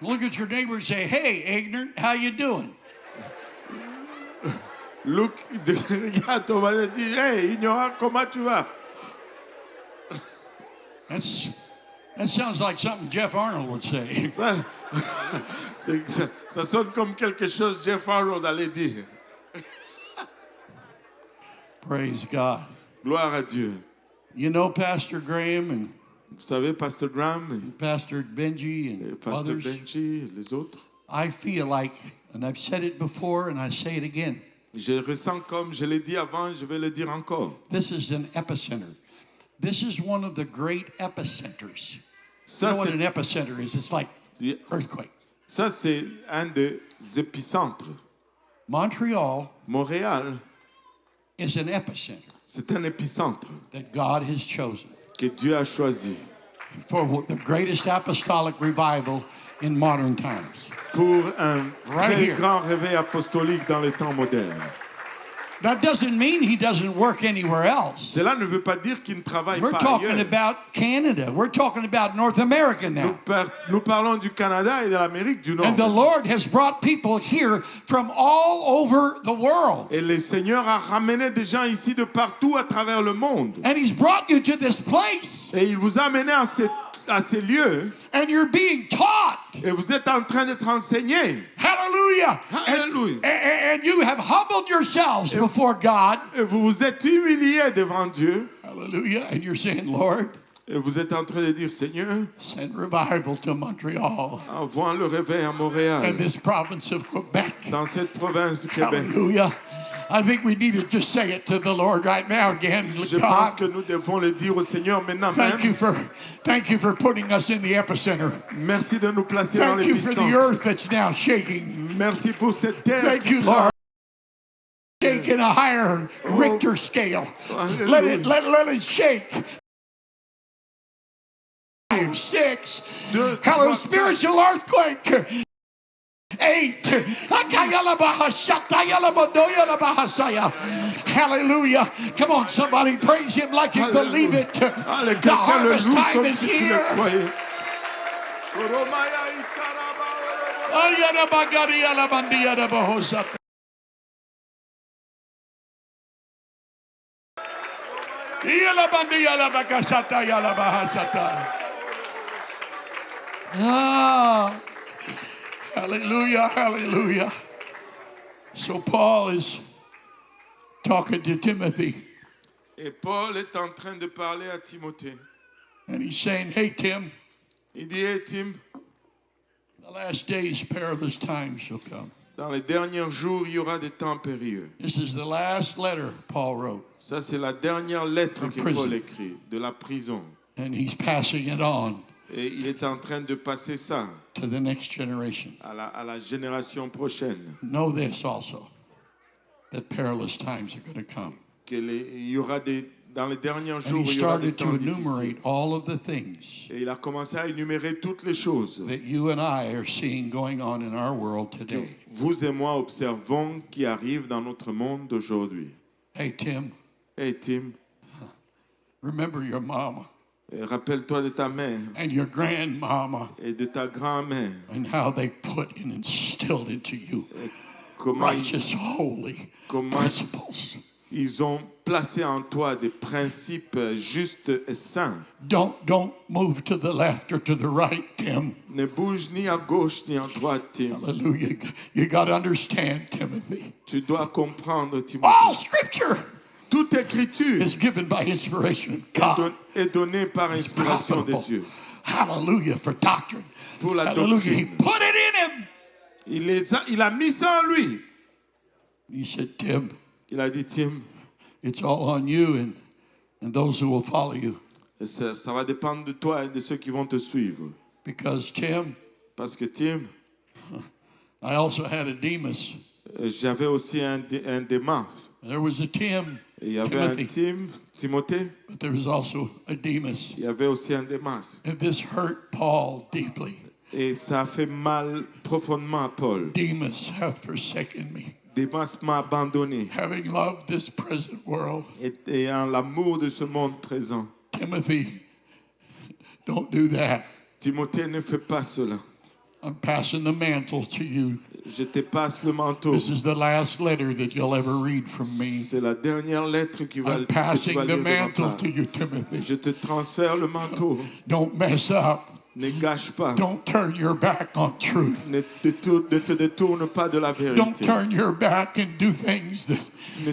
Look at your neighbor and say, hey, ignorant, how you doing? Look, regarde ton voisin et dis, hey, ignorant, comment tu vas? That's That sounds like something Jeff Arnold would say. Ça sonne comme quelque chose Jeff Arnold allait dire. Praise God. Gloire à Dieu. You know Pastor Graham and Vous savez, Pastor Graham Pastor Benji et and Pastor others. Benji et les autres. I feel like, and I've said it before and I say it again, Je ressens comme je l'ai dit avant, je vais le dire encore. this is an epicenter. This is one of the great epicenters. You Ça, know what an c'est, epicenter is? It's like earthquake. ça, c'est un des épicentres. Montreal Montréal, is an epicenter c'est un épicentre that God has chosen que Dieu a choisi for the greatest apostolic revival in modern times. pour un Right très here. grand réveil apostolique dans les temps modernes. That doesn't mean he doesn't work anywhere else. Cela ne veut pas dire qu'il ne travaille We're pas talking ailleurs. about Canada. We're talking about North America now. Nous parlons du Canada et de l'Amérique du Nord. And the Lord has brought people here from all over the world. Et le Seigneur a ramené des gens ici de partout à travers le monde. And he's brought you to this place. Et il vous a amené à ces lieux. And you're being taught. Et vous êtes en train d'être enseigné. Hallelujah. Hallelujah. And you have humbled yourselves before God. Et vous vous êtes humilié devant Dieu. Hallelujah. And you're saying, Lord, Et vous êtes en train de dire, Seigneur, send revival to Montreal envoie le réveil à Montréal, and this province of Quebec. dans cette province du Québec. Hallelujah. I think we need to just say it to the Lord right now again. Je pense God, que nous devons le dire au Seigneur maintenant thank you même. for putting us in the epicenter. Merci de nous placer dans Thank you for the l'épicentre. earth that's now shaking. Merci pour cette terre. Thank you, Lord. Shake in a higher Richter scale. Let it shake. 5, 6. Hello, spiritual earthquake. 8. Hallelujah. Come on, somebody praise him like you believe it. Allez, The quelqu'un le harvest loue time comme is si tu le here. croyais. Ah, hallelujah, hallelujah. So Paul is talking to Timothy, Et Paul est en train de parler à Timothée. and he's saying, hey, Tim, Il dit, hey Tim, the last days, perilous times shall come. dans les derniers jours, il y aura des temps périlleux. This is the last letter Paul wrote, Ça, c'est la dernière lettre From que prison. Paul écrit, de la prison. and he's passing it on Et il est en train de passer ça to the next generation. à la génération prochaine. Know this also, that perilous times are going to come. Il y aura dans les derniers And jours, he il y aura des started to temps difficiles. enumerate all of the things Et il a commencé à énumérer toutes les choses that you and I are seeing going on in our world que today. vous et moi observons qui arrivent dans notre monde d'aujourd'hui. Hey, Tim, Hey Tim, remember your mama rappelle-toi de ta mère and your grandmama et de ta grand-mère. and how they put and instilled into you Comment righteous, holy comment- principles. ils ont placé en toi des principes justes et saints. Don't move to the left or to the right, Tim. Ne bouge ni à gauche ni à droite, Tim. Hallelujah. You got to understand, Timothy. Tu dois comprendre, All Timothée. scripture Toute écriture is given by inspiration of God. est donnée par It's inspiration de profitable. Dieu. Hallelujah, for doctrine. Pour la Hallelujah. He doctrine. put it in him. Il a mis ça en lui. He said, Tim, Il a dit, Tim, it's all on you and those who will follow you. ça va dépendre de toi et de ceux qui vont te suivre. Because, Tim, Parce que Tim, I also had a Demas. j'avais aussi un Démas. There was a Tim, Et il y avait un Timothy, Timothée. but there was also a Demas. Il y avait aussi un Démas. And this hurt Paul deeply. Et ça a fait mal profondément à Paul. Demas hath forsaken me, Démas m'a abandonné. having loved this present world. Et en l'amour de ce monde présent. Timothy, don't do that. Timothée ne fait pas cela. I'm passing the mantle to you. Je te passe le manteau. This is the last letter that you'll ever read from me. C'est la dernière lettre que tu I'm vas passing the lire de ma mantle part. to you, Timothy. Je te transfère le manteau. Don't mess up. Ne gâche pas. Don't turn your back on truth. Ne te détourne pas de la Don't vérité. turn your back and do things that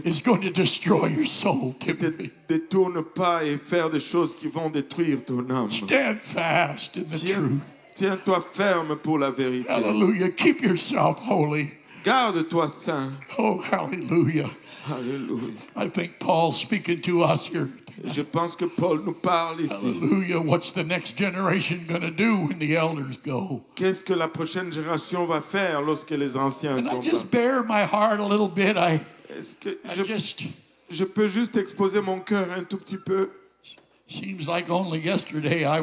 is going to destroy your soul, Ne te Timothy. détourne pas et faire des choses qui vont détruire ton âme. Stand fast in the truth. Tiens-toi ferme pour la vérité. Hallelujah. Keep yourself holy. Garde-toi saint. Oh, hallelujah. Alléluia. I think Paul's speaking to us here. Je pense que Paul nous parle ici. Hallelujah. What's the next generation going to do when the elders go? Qu'est-ce que la prochaine génération va faire lorsque les anciens And I sont just partis? bare my heart a little bit. Est-ce que I je peux juste exposer mon cœur un tout petit peu? seems like only yesterday I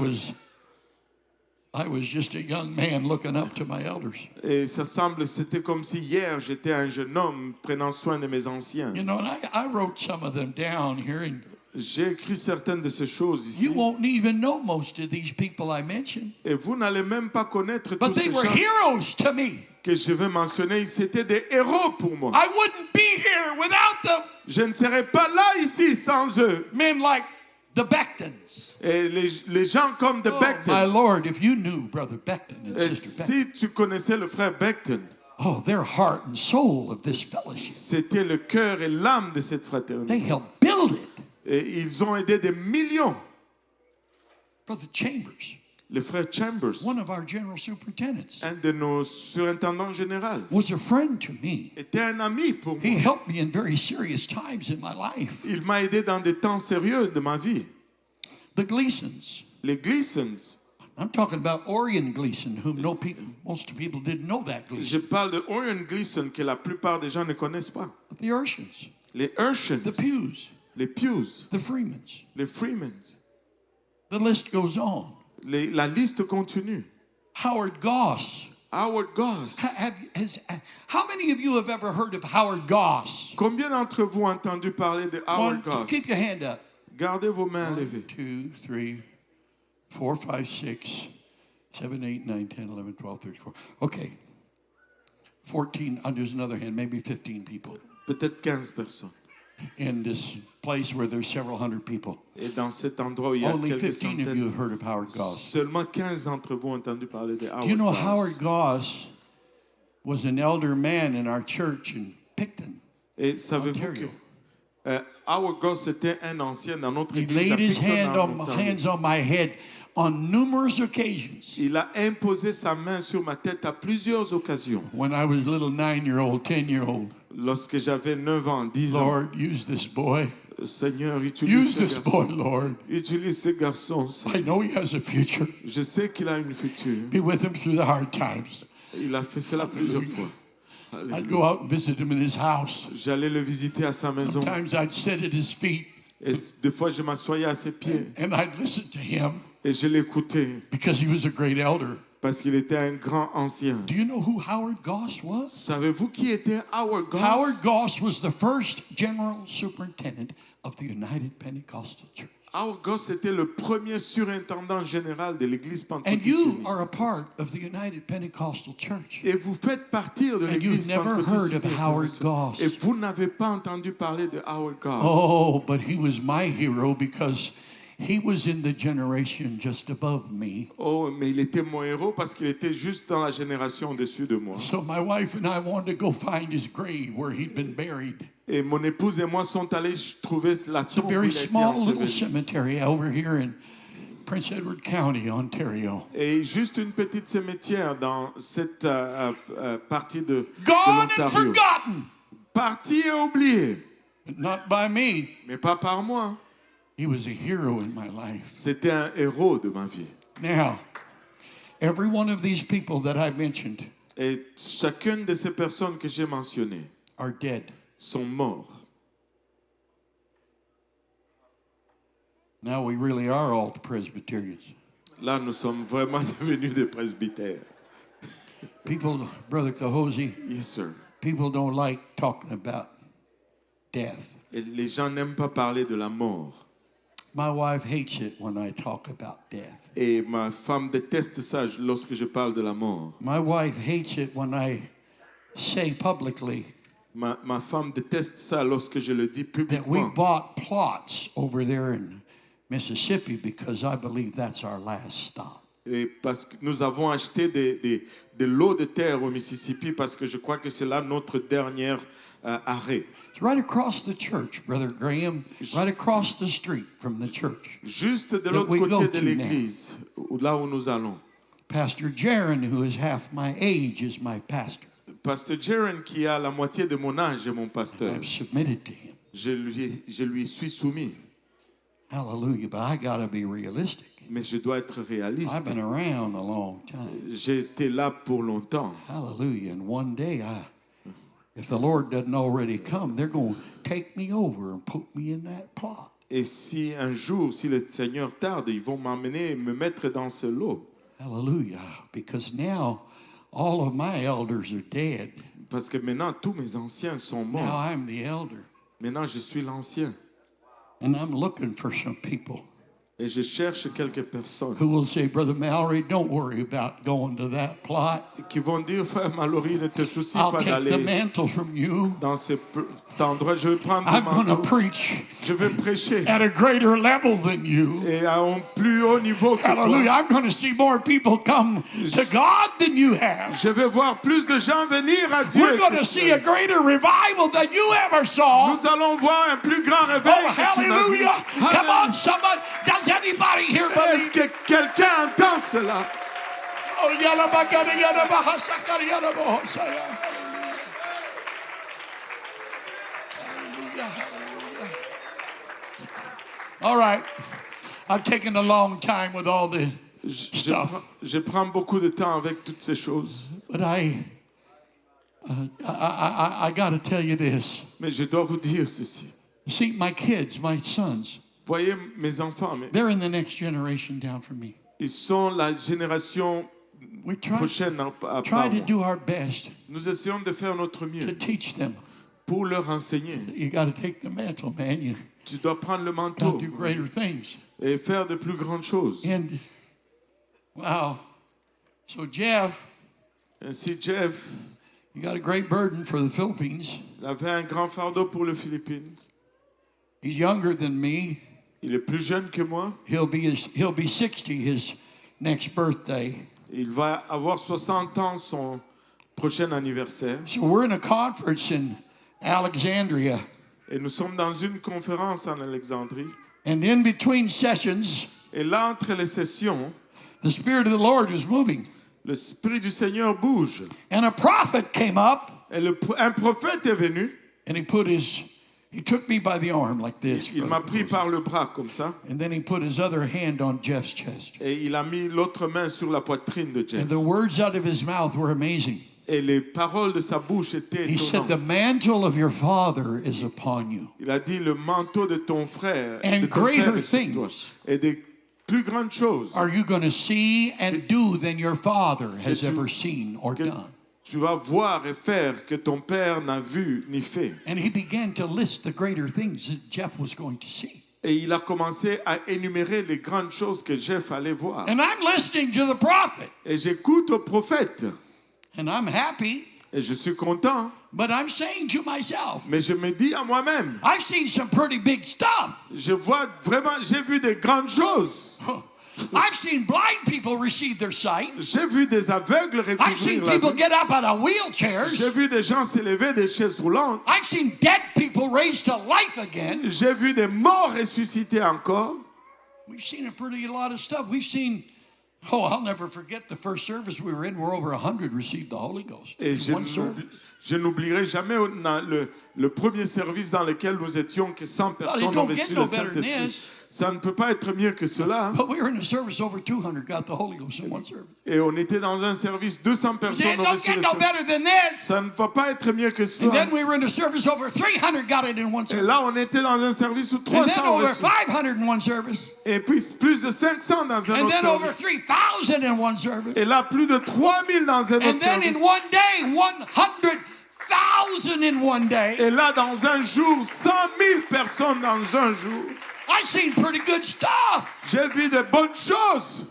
was just a young man looking up to my elders. Et ça semble, c'était comme si hier j'étais un jeune homme prenant soin de mes anciens. You know, and I wrote some of them down here, and J'ai écrit certaines de ces choses ici. you won't even know most of these people I mentioned. Et vous n'allez même pas connaître But tous they ces were gens heroes to me. que je vais mentionner. C'était des héros pour moi. I wouldn't be here without them. Je ne serais pas là ici sans eux. Men like the Becktons. Et les gens comme de Oh, my Becton. Lord, if you knew Brother Becton and Et Sister Becton. si tu connaissais le frère Becton, Oh, their heart and soul of this fellowship. c'était le cœur et l'âme de cette They fraternité. helped build it. Et ils ont aidé des millions. Brother Chambers, Le frère Chambers, one of our general superintendents, un de nos surintendants généraux, was a friend to me. était un ami pour He moi. helped me in very serious times in my life. Il m'a aidé dans des temps sérieux de ma vie. The Gleasons. Les Gleasons, I'm talking about Orion Gleason, whom most people didn't know that je Gleason. parle de Orion Gleason que la plupart des gens ne connaissent pas. The Urshins, Les Urshins, the Pews, les Pews, the Freemans. les Freemans. The list goes on. La liste continue. Howard Goss. Howard Goss. How many of you have ever heard of Howard Goss? Combien d'entre vous ont entendu parler de Howard Goss? Keep your hand up. Gardez vos mains 1, levées. 2, 3, 4, 5, 6, 7, 8, 9, 10, 11, 12, 34. Okay. 14, there's another hand, maybe 15 people Peut-être 15 personnes. in this place where there's several hundred people. Et dans cet endroit où il y a Only quelques 15 of you centaines, have heard of Howard Goss. seulement 15 d'entre vous ont entendu parler de Howard Do you know Goss. Howard Goss was an elder man in our church in Picton? Et savez-vous que Ontario. Howard Goss était un ancien dans notre He église à laid his Picton, en Ontario. hands on my head on numerous occasions. Il a imposé sa main sur ma tête à plusieurs occasions. When I was a little 9-year-old, 10-year-old, Lorsque j'avais 9 ans, 10 ans, Lord, use this boy. Seigneur, utilise Use ce this boy, garçon. Lord. Utilise ce garçon. I know he has a future. Je sais qu'il a une future. Be with him through the hard times. Il a fait cela plusieurs fois. I'd go out and visit him in his house. J'allais le visiter à sa maison. Sometimes I'd sit at his feet Et des fois, je m'assoyais à ses pieds and I'd listen to him et je l'écoutais because he was a great elder. parce qu'il était un grand ancien. Do you know who Howard Goss was? Savez-vous qui était Howard Goss? Howard Goss was the first general superintendent of the United Pentecostal Church. Howard Goss était le premier surintendant général de l'église And pentecôtiste you unie. are a part of the United Pentecostal Church. Et vous faites partie de And l'église you've never pentecôtiste heard of unie Howard internationale. Goss. Et vous n'avez pas entendu parler de Howard Goss. Oh, but he was my hero because he was in the generation just above me. Oh, mais il était mon héros parce qu'il était juste dans la génération au-dessus de moi. So my wife and I wanted to go find his grave where he'd been buried. Et mon épouse et moi sont allés trouver la It's a tombe où very il a été small little enseveli. cemetery over here in Prince Edward County, Ontario. Et juste une petite cimetière dans cette partie de Gone and l'Ontario. forgotten, Parti et oublié, but not by me. mais pas par moi. He was a hero in my life. C'était un héros de ma vie. Now, every one of these people that I mentioned Et chacune de ces personnes que j'ai mentionnées are dead. sont morts. Now we really are all Presbyterians. Là, nous sommes vraiment devenus des presbytères. People, Brother Cahosi, Yes, sir. people don't like talking about death. Et les gens n'aiment pas parler de la mort. My wife hates it when I talk about death. Et ma femme déteste ça lorsque je parle de la mort. My wife hates it when I say publicly Ma femme déteste ça lorsque je le dis that we publiquement. bought plots over there in Mississippi because I believe that's our last stop. Et parce que nous avons acheté des lots de terre au Mississippi parce que je crois que c'est là notre dernier arrêt. It's right across the church, Brother Graham, right across the street from the church. Juste de That l'autre we go côté de to l'église, là où nous allons. Pastor Jaron, who is half my age, is my pastor. Pasteur Jaron, qui a la moitié de mon âge, est mon pasteur. I've submitted to him. Je lui suis soumis, Hallelujah. But I got to be realistic. mais je dois être réaliste. I've been around a long time. J'ai été là pour longtemps. Hallelujah. And one day, if the Lord doesn't already come, they're going to take me over and put me in that plot. Et si un jour, si le Seigneur tarde, ils vont m'emmener et me mettre dans ce lot. Hallelujah. Because now all of my elders are dead. Parce que maintenant, tous mes anciens sont morts. Now I'm the elder. Maintenant, je suis l'ancien. And I'm looking for some people Et je cherche quelques personnes who will say, Brother Mallory, don't worry about going to that plot. qui vont dire, frère Mallory, ne te soucie I'll pas take the d'aller mantle from you. dans cet endroit. Je vais prendre I'm mon going to manteau. preach Je vais prêcher at a greater level than you. et à un plus haut niveau que Hallelujah. toi. I'm going to see more people come to God than you have. Je vais voir plus de gens venir à Dieu. We're going que to see toi. a greater revival than you ever saw. Nous allons voir un plus grand réveil. Oh, que tu n'as vu. hallelujah. Come Alléluia. on, somebody. Does anybody here Est-ce believe? que quelqu'un entend cela? Oh, yalabakari, yalabahasakari, yalabahosaya. Hallelujah, hallelujah. All right. I've taken a long time with all the stuff, Je prends beaucoup de temps avec toutes ces choses. but I got to tell you this. Mais je dois vous dire ceci. See, my kids, my sons, Voyez mes enfants, mais they're in the next generation down from me. ils sont la génération We try prochaine to après moi. do our best Nous essayons de faire notre to mieux teach them. pour leur enseigner. You got to take the mantle, man. You Tu dois prendre le got to manteau do greater things. et faire de plus grandes choses. And wow. So Jeff, Ainsi, Jeff, you got a great burden for the Philippines. il avait un grand fardeau pour les Philippines. He's younger than me. Il est plus jeune que moi. He'll be 60 his next birthday. Il va avoir 60 ans son prochain anniversaire. So we're in a conference in Alexandria, Et nous sommes dans une conférence en Alexandrie. and in between sessions, Et là, entre les sessions, the Spirit of the Lord was moving, l'Esprit du Seigneur bouge. and a prophet came up, Et un prophète est venu. and he took me by the arm like this, Il m'a pris par le bras comme ça. and then he put his other hand on Jeff's chest. Et il a mis l'autre main sur la poitrine de Jeff. And the words out of his mouth were amazing. Et les paroles de sa bouche étaient He said, "The étonnantes. mantle of your father is upon you." Il a dit, le manteau de ton frère, And de ton greater frère est sur toi. things Et des plus grandes choses Are you going to see and do than your father has tu- ever seen or que done? tu vas voir et faire que ton père n'a vu ni fait. And he began to list the greater things that Jeff was going to see. Et il a commencé à énumérer les grandes choses que Jeff allait voir. And I'm listening to the prophet, Et j'écoute au prophète. and I'm happy, Et je suis content. but I'm saying to myself, Mais je me dis à moi-même, I've seen some pretty big stuff. je vois vraiment, j'ai vu des grandes choses. I've seen blind people receive their sight. J'ai vu des aveugles I've seen recouvrir la people vue. get up out of J'ai wheelchairs. vu des gens s'élever des chaises roulantes. I've seen dead people raised to life again. J'ai vu des morts ressuscités encore. We've seen a lot of stuff. We've seen, I'll never forget the first service we were in, where over 100 received the Holy Ghost Et in one service. je n'oublierai jamais dans le premier service dans lequel nous étions que 100 personnes ont don't reçu get le no better than Saint-Esprit. this. Ça ne peut pas être mieux que cela. But we were in a service, over 200 got the Holy Ghost in one service. Et on était dans un service, 200 It personnes ont don't reçu get le no Saint-Esprit. better than this. Ça ne va pas être mieux que And cela. then we were in a service, over 300 got it in one Et service. là, on était dans un service où And then 300 ont over reçu. 500 in one service. Et puis plus de 500 dans un And autre then over service. 3,000 in one service. Et là, plus de 3000 dans un And autre then in service. one day, 100,000 in one day. Et là, dans un jour, 100 000 personnes dans un jour. I've seen pretty good stuff. J'ai vu de bonnes choses.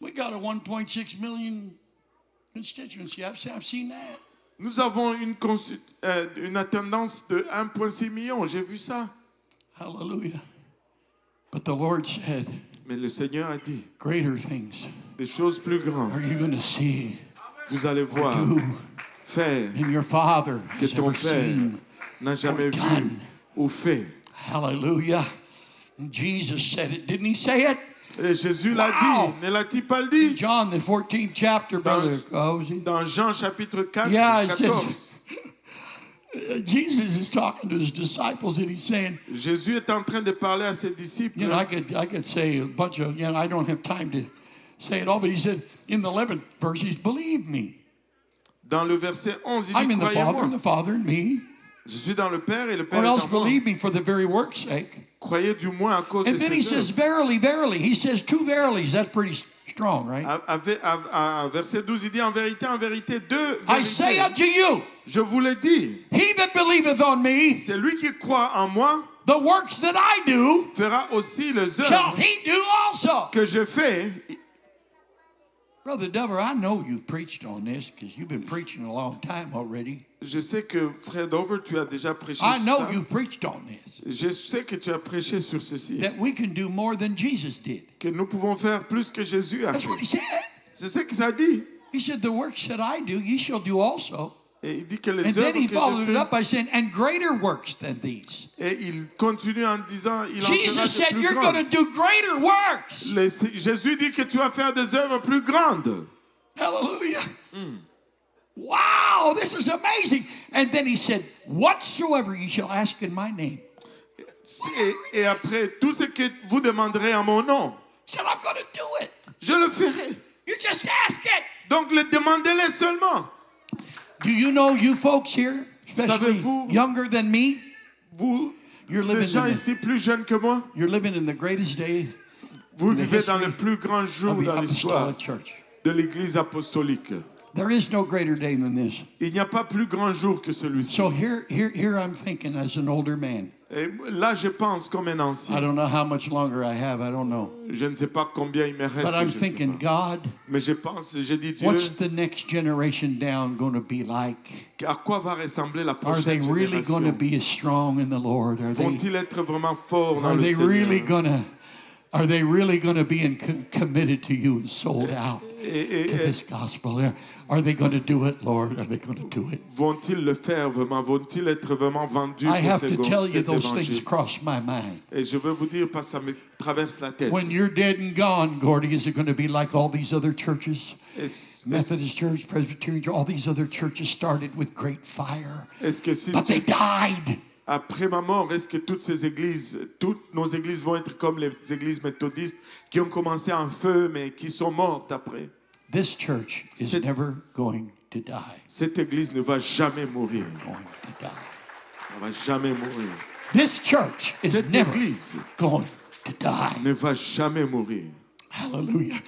We got a 1.6 million constituency. I've seen that. Nous avons une attendance de 1,6 million. J'ai vu ça. Hallelujah. But the Lord said, Mais le Seigneur a dit, greater things des choses plus are grandes, you going to see vous allez voir, do faire than your Father que has ton ever Père seen. n'a jamais vu done. ou fait. Hallelujah. And Jesus said it. Didn't he say it? Et Jésus l'a Wow. dit, ne l'a-t-il pas le dit? John, the 14th chapter, brother. Hosey. Dans Jean chapitre 4, Yeah, it 14, says, Jesus is talking to his disciples and he's saying, Jésus est en train de parler à ses disciples. you know, I could say a bunch of, I don't have time to say it all, but he said in the 11th verse, he's believe me. Dans le verset 11, il I'm dit, in the Father and croyez-moi. the Father in me. Je suis dans le Père et le Père Or est else en moi. believe me for the very work's sake. Croyez du moins à cause And de then he ses says, œuvres. verily, verily. He says two verities. That's pretty strong, right? À verset 12, il dit en vérité, deux I say vérités. unto you, Je vous le dis, he that believeth on me, c'est lui qui croit en moi the works that I do, fera aussi les shall œuvres he do also. que je fais. Brother Dover, I know you've preached on this because you've been preaching a long time already. Je sais que, frère Dover, tu as déjà prêché I sur know ça. you've preached on this. Je sais que tu as prêché sur ceci. That we can do more than Jesus did. Que nous pouvons faire plus que Jésus a That's what he fait. said. C'est ce que ça dit. He said, the works that I do, ye shall do also. Et il dit que les And then œuvres he que followed je it fais. up by saying, and greater works than these. Et il continue en disant, il en fera Jesus de said, plus you're going to grandes. do greater works. Jésus dit que tu vas faire des œuvres plus grandes. Hallelujah. Wow, this is amazing. And then he said, whatsoever you shall ask in my name. Et après, tout ce que vous demanderez en mon nom, He said, I'm going to do it. je le ferai. You just ask it. Donc, demandez-les seulement. Do you know you folks here, especially Savez-vous- younger than me, Vous, you're les living, gens in the, ici plus jeunes que moi, you're living in the greatest day vous in the vivez dans history le plus grand jour of the dans l'histoire apostolic church. de l'Église apostolique. There is no greater day than this. Il n'y a pas plus grand jour que celui-ci. So here I'm thinking as an older man. Et là, je pense comme un I ancien. don't know how much longer I have. I don't know. Je ne sais pas combien il me reste. But I'm je ne sais thinking, pas. God, Mais je pense, je dis Dieu, what's the next generation down going to be like? à quoi va ressembler la Are they prochaine really going to génération? be as strong in the Lord? Vont-ils être vraiment forts dans Are le they really Seigneur? going to be committed to you and sold out to this gospel? Are they going to do it, Lord? Are they going to do it? Vont-ils le faire vraiment? Vont-ils être vraiment vendus I pour have to tell you, cet those évangile? things cross my mind. Et je veux vous dire, parce que ça me traverse la tête. When you're dead and gone, Gordy, is it going to be like all these other churches? Methodist Church, Presbyterian Church, all these other churches started with great fire, Est-ce que si but they died. après ma mort, est-ce que toutes ces églises, toutes nos églises vont être comme les églises méthodistes qui ont commencé en feu mais qui sont mortes après? This church is C'est- never going to die. Cette église ne va jamais mourir. Going to die. Elle ne va jamais mourir. This church is Cette never église going to die. ne va jamais mourir. Hallelujah.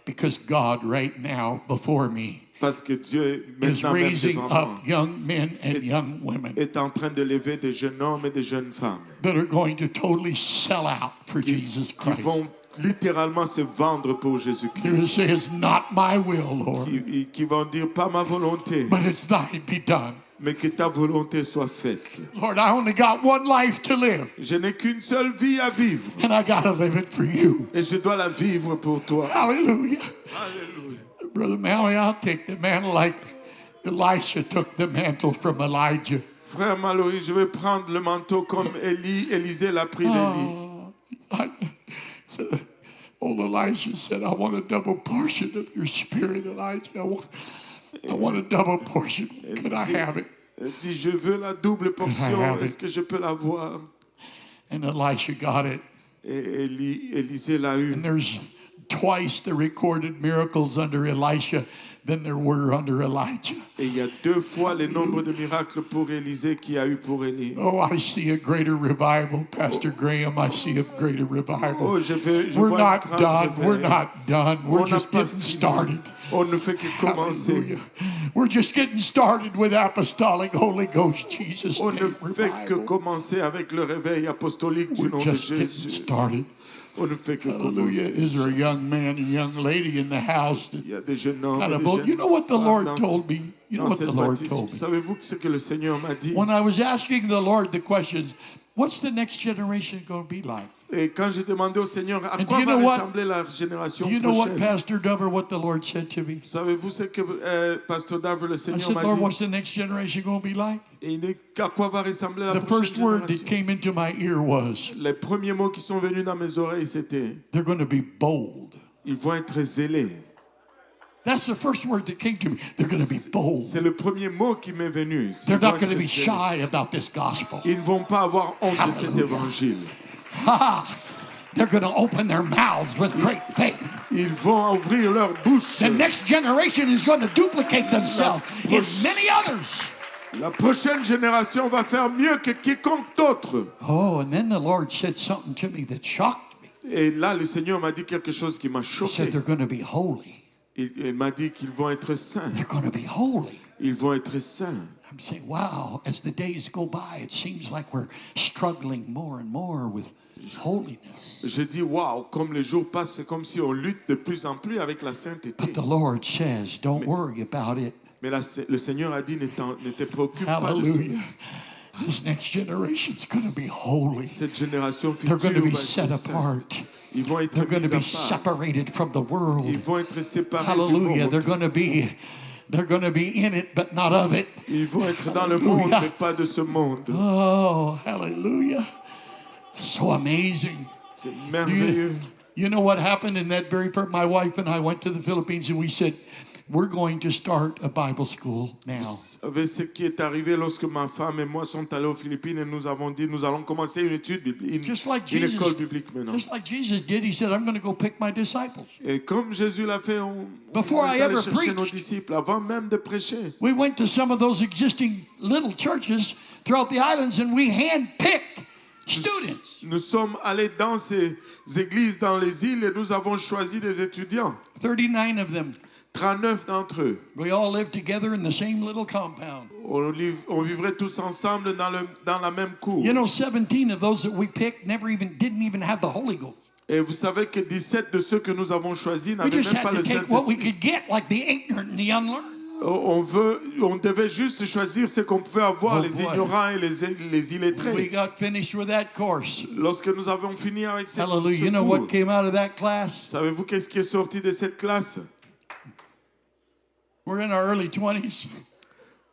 Because God right now before me Parce que Dieu, is maintenant même raising devant moi, up young men and young women est en train de lever des jeunes hommes et des jeunes femmes that are going to totally sell out for Jesus qui Christ. vont littéralement se vendre pour They're Jésus-Christ. going to say, it's not my will, Lord, Qui vont dire, pas ma volonté, but it's thine be done. mais que ta volonté soit faite. Lord, I only got one life to live, Je n'ai qu'une seule vie à vivre and I got to live it for you. et je dois la vivre pour toi. Hallelujah. Alléluia. Brother Mallory, I'll take the mantle like Elisha took the mantle from Elijah. Frère Mallory, je vais prendre le manteau comme Élisée l'a pris d'Élie. So, old Elisha said, I want a double portion of your spirit, Elijah. I want a double portion. Could I have it? Elle dit, je veux la double portion, est-ce que je peux l'avoir? And Elisha got it. Et Élisée l'a eu. And there's twice the recorded miracles under Elisha than there were under Elijah. Et il y a 2 fois le nombre de miracles pour Élisée qu'il y a eu pour Élie. Oh, I see a greater revival, Pastor Graham. I see a greater revival. Oh, je We're vois un not grand done. réveil. We're not done. We're On n'a just pas getting fini. started. On ne fait que commencer. Hallelujah. We're just getting started with apostolic Holy Ghost Jesus On name ne fait que revival. commencer avec le réveil apostolique du We're nom de just getting Jésus. started. On ne fait que Hallelujah. commencer. Is there a young man and young lady in the house that Il y a des jeunes hommes kind et of des both? jeunes You know what the femmes Lord dans told me? You know dans what the cette Lord bâtisse. told me? Savez-vous ce que le Seigneur m'a dit? When I was asking the Lord the questions, what's the next generation going to be like? Et quand j'ai demandé au Seigneur à And quoi do you va know what? ressembler la génération Do you know what, prochaine, Pastor Dover, what the Lord said to me? savez-vous ce que Pasteur Dave, le I Seigneur said, m'a Lord, dit? what's the next generation going to be like? Et il dit à quoi va ressembler la The first prochaine word that génération? came into my ear was, Les premiers mots qui sont venus dans mes oreilles, c'était they're going to be bold. ils vont être zélés. That's the first word that came to me. They're going to be bold. C'est le premier mot qui m'est venu. Ils They're vont not going to être be zélés. shy about this gospel. Ils ne vont pas avoir honte de cet Hallelujah. évangile. They're going to open their mouths with great faith. Ils vont ouvrir leur bouche. The next generation is going to duplicate themselves in many others. La prochaine génération va faire mieux que quiconque d'autre. Oh, and then the Lord said something to me that shocked me. Et là, le Seigneur m'a dit quelque chose qui m'a He choqué. said they're going to be holy. Il m'a dit qu'ils vont être saints. They're going to be holy. Ils vont être saints. I'm saying, wow, as the days go by, it seems like we're struggling more and more with holiness. Je dis, waouh, comme les jours passent, c'est comme si on lutte de plus en plus avec la sainteté. But the Lord says, don't worry about it. Mais le Seigneur a dit, ne te préoccupe pas de ça. Hallelujah. This next generation's going to be holy. Cette génération They're future going to be va set être sainte. apart. Ils vont être They're going to mis à be part. separated from the world. Ils vont être séparés du Hallelujah. monde. They're going to be in it, but not of it. Ils vont être dans le monde, Hallelujah. mais pas de ce monde. Oh, hallelujah. So amazing. C'est Do merveilleux. you know what happened in that very first? My wife and I went to the Philippines and we said, we're going to start a Bible school now. Vous savez ce qui est arrivé lorsque ma femme et moi sommes allés aux Philippines et nous avons dit, nous allons commencer une étude biblique, Just like une Jesus, école biblique maintenant. just like Jesus did, he said, I'm going to go pick my disciples. Et comme Jésus l'a fait, on Before est I allé ever chercher nos preached. disciples avant même de prêcher. We went to some of those existing little churches throughout the islands and we handpicked students. Nous sommes allés dans ces églises dans les îles et nous avons choisi des étudiants. 39 of them. 39 d'entre eux. We all lived together in the same little compound. On vivrait tous ensemble dans la même cour. You know, 17 of those that we picked didn't even have the Holy Ghost. Et vous savez que 17 de ceux que nous avons choisis We n'avaient just même pas had le to take what we Saint-Esprit. could get, like the ignorant and the unlearned. On devait juste choisir ce qu'on pouvait avoir, Oh les boy. ignorants et les We illettrés. got finished with that course. Lorsque nous avons fini avec ce Hallelujah. You know cours, what came out of that class? savez-vous qu'est-ce qui est sorti de cette classe? We're in our early 20s.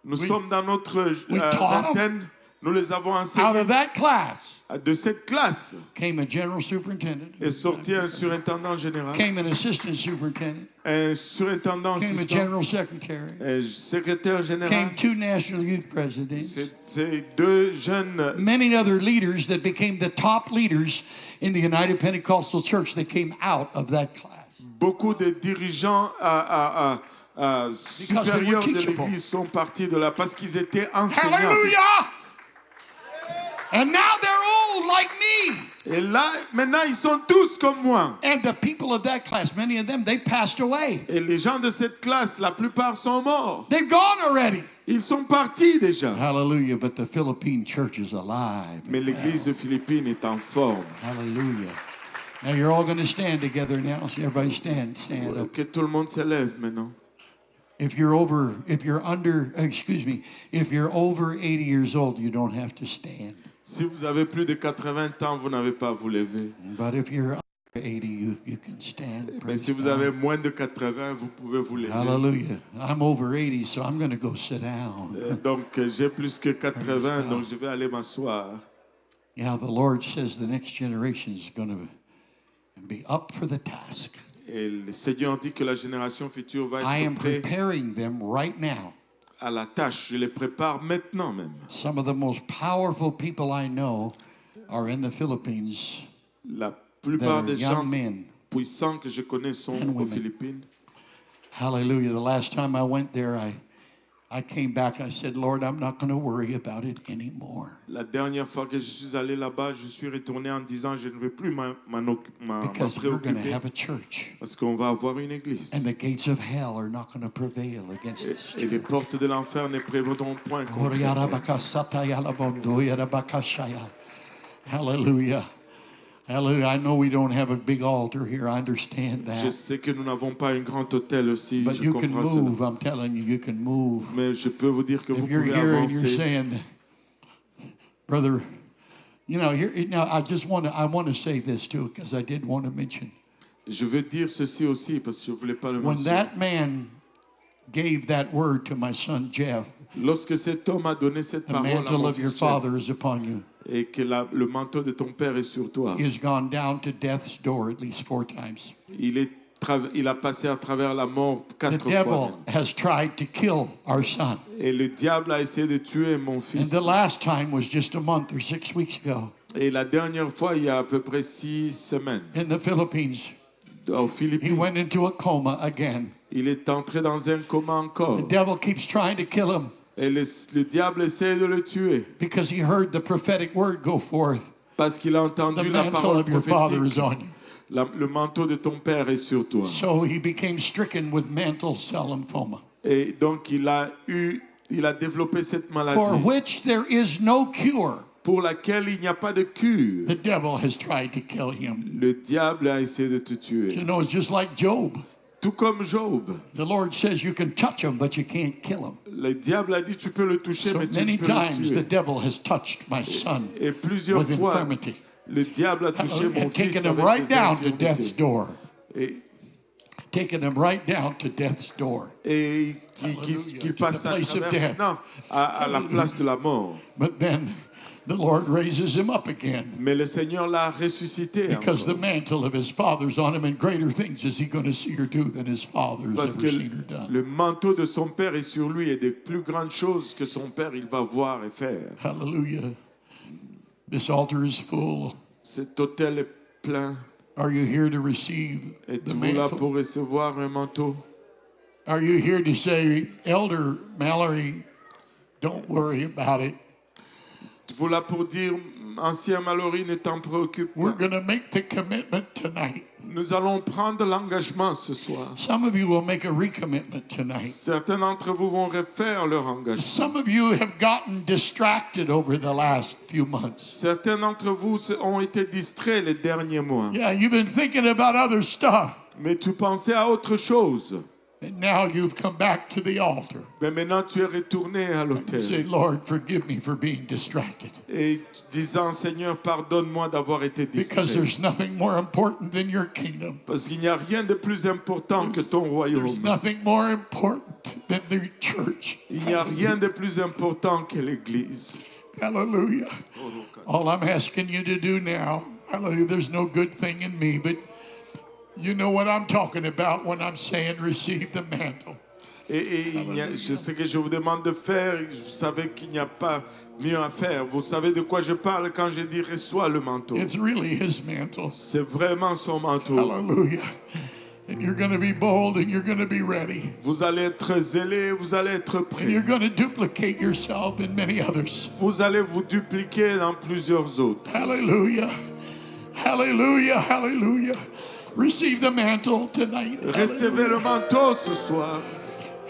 Nous sommes dans notre we taught 'em. vingtaine, nous les avons Out enseignés. of that class De cette classe came a general superintendent, est sorti un surintendant général, came an assistant superintendent, un surintendant came a assistant, general secretary, un secrétaire général. came 2 national youth presidents, C'est deux jeunes, many other leaders that became the top leaders in the United Pentecostal Church that came out of that class. beaucoup de dirigeants supérieurs de teachable. l'Église sont partis de là parce qu'ils étaient enseignants. Hallelujah! And now they're old like me. Et là, maintenant, ils sont tous comme moi. And the people of that class, many of them, they passed away. Et les gens de cette classe, la plupart sont morts. They've gone already. Ils sont partis déjà. Hallelujah. But the Philippine church is alive. Mais l'église de Philippines est en forme. Hallelujah. Now you're all going to stand together now. So everybody stand up. Que tout le monde se lève maintenant. If you're over 80 years old, you don't have to stand. Si vous avez plus de 80 ans, vous n'avez pas à vous lever. But if you're under 80, you can stand. Mais Praise si vous God. avez moins de 80, vous pouvez vous lever. Hallelujah. I'm over 80, so I'm going to go sit down. Donc, j'ai plus que 80, donc je vais aller m'asseoir. Yeah, the Lord says the next generation is going to be up for the task. Et le Seigneur dit que la génération future va I am être prête preparing them right now. à la tâche. Je les prépare maintenant même. Some of the most powerful people I know are in the Philippines La that plupart are des gens young men. puissants que je connais sont And aux women. Philippines. Hallelujah. The last time I went there, I came back and I said, Lord, I'm not going to worry about it anymore. La dernière fois que je suis allé là-bas, je suis retourné en disant je ne vais plus m'en Because we're going to préoccuper have a church. parce qu'on va avoir une église. And the gates of hell are not going to prevail against this Et les portes de l'enfer ne prévaudront point contre elle. Hallelujah. Hallelujah. I know we don't have a big altar here. I understand Je that. sais que nous n'avons pas un grand hôtel aussi, But je you can comprends cela. move. I'm telling you, you can move. Mais je peux vous dire que vous If you're pouvez here and you're avancer. saying, brother, you know, here now I want to say this too, because I did want to mention. Je veux dire ceci aussi parce que je ne voulais pas le When mentionner. that man gave that word to my son Jeff, Lorsque cet homme a donné cette the parole à mantle mon of your fils Jeff, father is upon you. et que le manteau de ton père est sur toi, He has gone down to death's door at least 4 times. il a passé à travers la mort The 4 fois. devil has tried to kill our son. Et le diable a essayé de tuer mon And fils. the last time was just a month or 6 weeks ago Et la dernière fois, il y a à peu près 6 semaines, in the Philippines. aux He Philippines, went into a coma again. il est entré dans un coma encore. The devil keeps trying to kill him Et le diable essaie de le tuer because he heard the prophetic word go forth. parce qu'il a The entendu la mantle parole of your father is prophétique. on you. Le manteau de ton père est sur toi. So he became stricken with mantle cell lymphoma, Et donc il a développé cette for maladie which there is no cure. pour laquelle il n'y a pas de cure. The devil has tried to kill him. Le diable a essayé de te tuer. You know, it's just like Job. Tout comme Job. The Lord says you can touch him, but you can't kill him. Le diable a dit tu peux le toucher, So mais tu many ne peux le times the tuer. devil has touched my son Et plusieurs with fois, infirmity le diable a touché mon and fils taken him avec right des down to death's infirmités. door. Et, Taken him right down to death's door. et Hallelujah. qu'il To passe the à place of travers, death. non, à la place de la mort. But then the Lord raises him up again Mais le Seigneur l'a ressuscité because the encore. mantle of his father's on him, and greater things is he going to see or do than his father's Parce ever que seen or done. le manteau de son père est sur lui et de plus grandes choses que son père il va voir et faire. Hallelujah. This altar is full. Cet hôtel est plein. Are you here to receive the Êtes-vous là mantle? pour recevoir un manteau? Are you here to say, Elder Mallory, don't worry about it. Êtes-vous là pour dire, ancien Mallory, ne t'en préoccupe We're pas. going to make the commitment tonight. Nous allons prendre l'engagement ce soir. Some of you will make a recommitment tonight. Certains d'entre vous vont refaire leur engagement. Some of you have gotten distracted over the last few months. Certains d'entre vous ont été distraits les derniers mois. Yeah, you've been thinking about other stuff, Mais tu pensais à autre chose. and now you've come back to the altar. Mais maintenant tu es retourné à Say, l'autel. Lord, forgive me for being distracted. Et disant, Seigneur, pardonne-moi d'avoir été Because distrait. there's nothing more important than your kingdom. Parce qu'il n'y a rien de plus important que ton royaume. There's nothing more important than the church. Il n'y a rien de plus important que l'Église. Hallelujah. All I'm asking you to do now, hallelujah, there's no good thing in me, but you know what I'm talking about when I'm saying receive the mantle. Et ce que je vous demande de faire, vous savez qu'il n'y a pas mieux à faire. Vous savez de quoi je parle quand je dis reçois le manteau. It's really his mantle. C'est vraiment son manteau. Hallelujah. And you're going to be bold and you're going to be ready. Vous allez être zélé, vous allez être And prêt. you're going to duplicate yourself in many others. Vous allez vous dupliquer dans plusieurs autres. Hallelujah. Hallelujah. Hallelujah. Receive the mantle tonight. Recevez le manteau ce soir.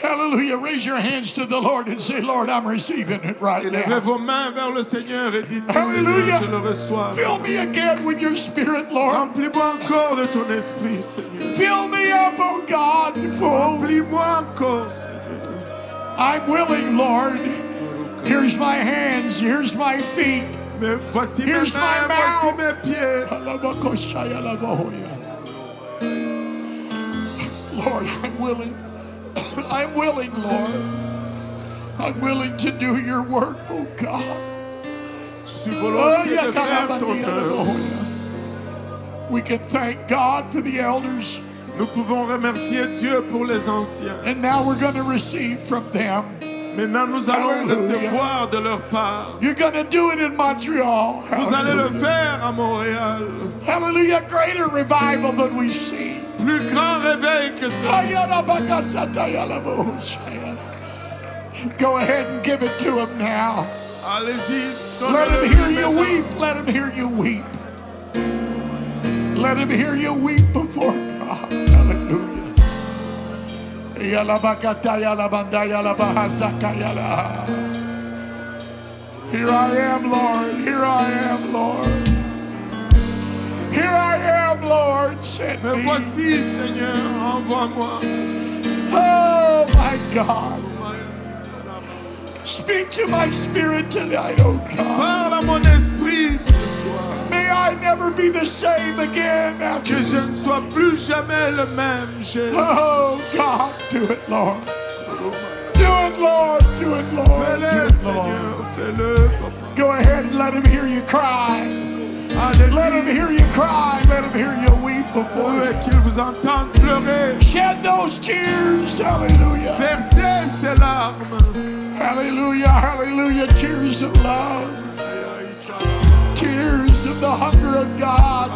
Hallelujah. Raise your hands to the Lord and say, Lord, I'm receiving it right Élevez now. vos mains vers le Seigneur et dites, Hallelujah. Seigneur, je le reçois. Fill me again with your spirit, Lord. Remplis-moi encore de ton esprit, Seigneur. Fill me up, oh God, full. Remplis-moi encore, Seigneur. I'm willing, Lord. Here's my hands. Here's my feet. Mais voici mes Here's mains, my voici mouth. mes pieds. Lord, I'm willing. I'm willing, Lord. I'm willing to do your work, oh God. Je suis Oh, volontiers yes, de faire ton œuvre. we can thank God for the elders, Nous pouvons remercier Dieu pour les anciens. and now we're going to receive from them. Maintenant, nous allons Hallelujah. recevoir de leur part. You're going to do it in Montreal. Vous allez le Hallelujah. faire à Montréal. Hallelujah. Greater revival than we've seen. Plus grand réveil que celui-ci. Go ahead and give it to him now. Allez-y. Let donnez-le him hear you maintenant. weep. Let him hear you weep. Let him hear you weep before God. Hallelujah. Here I am, Lord. Here I am, Lord. Here I am, Lord, send Me me. voici, Seigneur, envoie-moi. Oh, my God. Speak to my spirit tonight, oh God. Parle à mon esprit ce soir. May I never be the same again after Que je this. ne sois plus jamais le même, Jésus. Oh God, do it, Lord. Do it, Lord. Do it, Lord. Do Fais-le, it, Seigneur, Lord. fais-le. Go ahead and let him hear you cry. Allez-y. Let him hear you cry. Let him hear you weep before Oui, you. qu'il vous entende pleurer. Shed those tears. Hallelujah. Versez ses larmes. Hallelujah. Hallelujah. Tears of love. Tears of the hunger of God.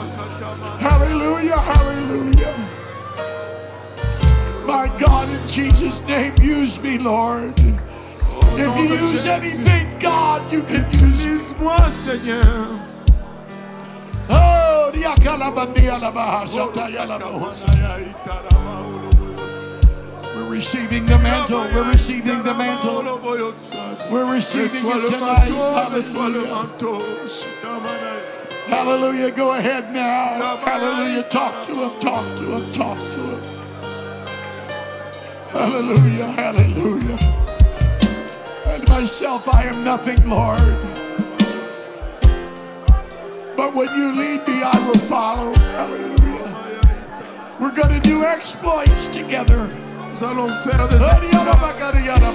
Hallelujah. Hallelujah. My God, in Jesus' name, use me, Lord. If you use anything, God, you can use me. Utilise-moi, Seigneur. Oh, we're receiving the mantle. We're receiving the mantle. We're receiving Reçois it le tonight. manteau, reçois le Hallelujah. manteau. Shitamanaya. Hallelujah. Go ahead now. Hallelujah. Talk to him. Talk to him. Talk to him. Hallelujah. Hallelujah. And myself, I am nothing, Lord. But when you lead me, I will follow. Hallelujah. We're going to do exploits together. Nous allons faire des exploits.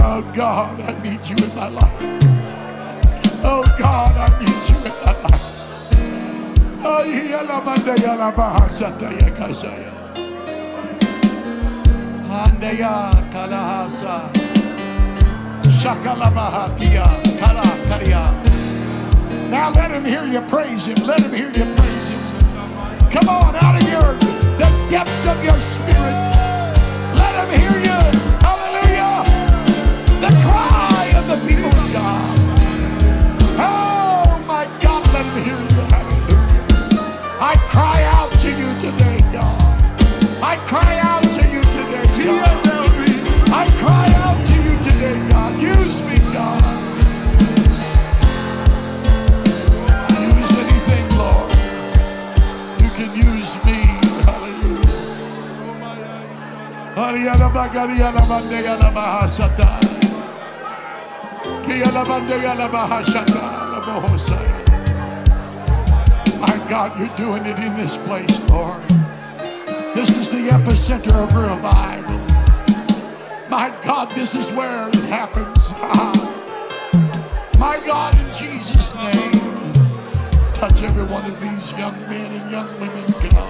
Oh God, I need you in my life. Oh God, I need you in my life. Oh, Andaya kalahasa. Shakalabahatia kala karia. Now let him hear you praise him. Let him hear you praise him. Come on, out of the depths of your spirit. Let him hear you. Hallelujah. The cry of the people of God. Oh my God, let him hear you. Hallelujah. I cry out to you today, God. I cry out to you today, God. I cry out to you today, God. Use me, God. Use anything, Lord. You can use me. My God, you're doing it in this place, Lord. This is the epicenter of revival. My God, this is where it happens. My God, in Jesus' name, touch every one of these young men and young women, God.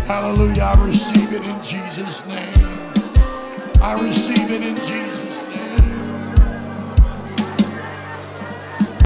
Hallelujah. I receive it in Jesus' name. I receive it in Jesus' name.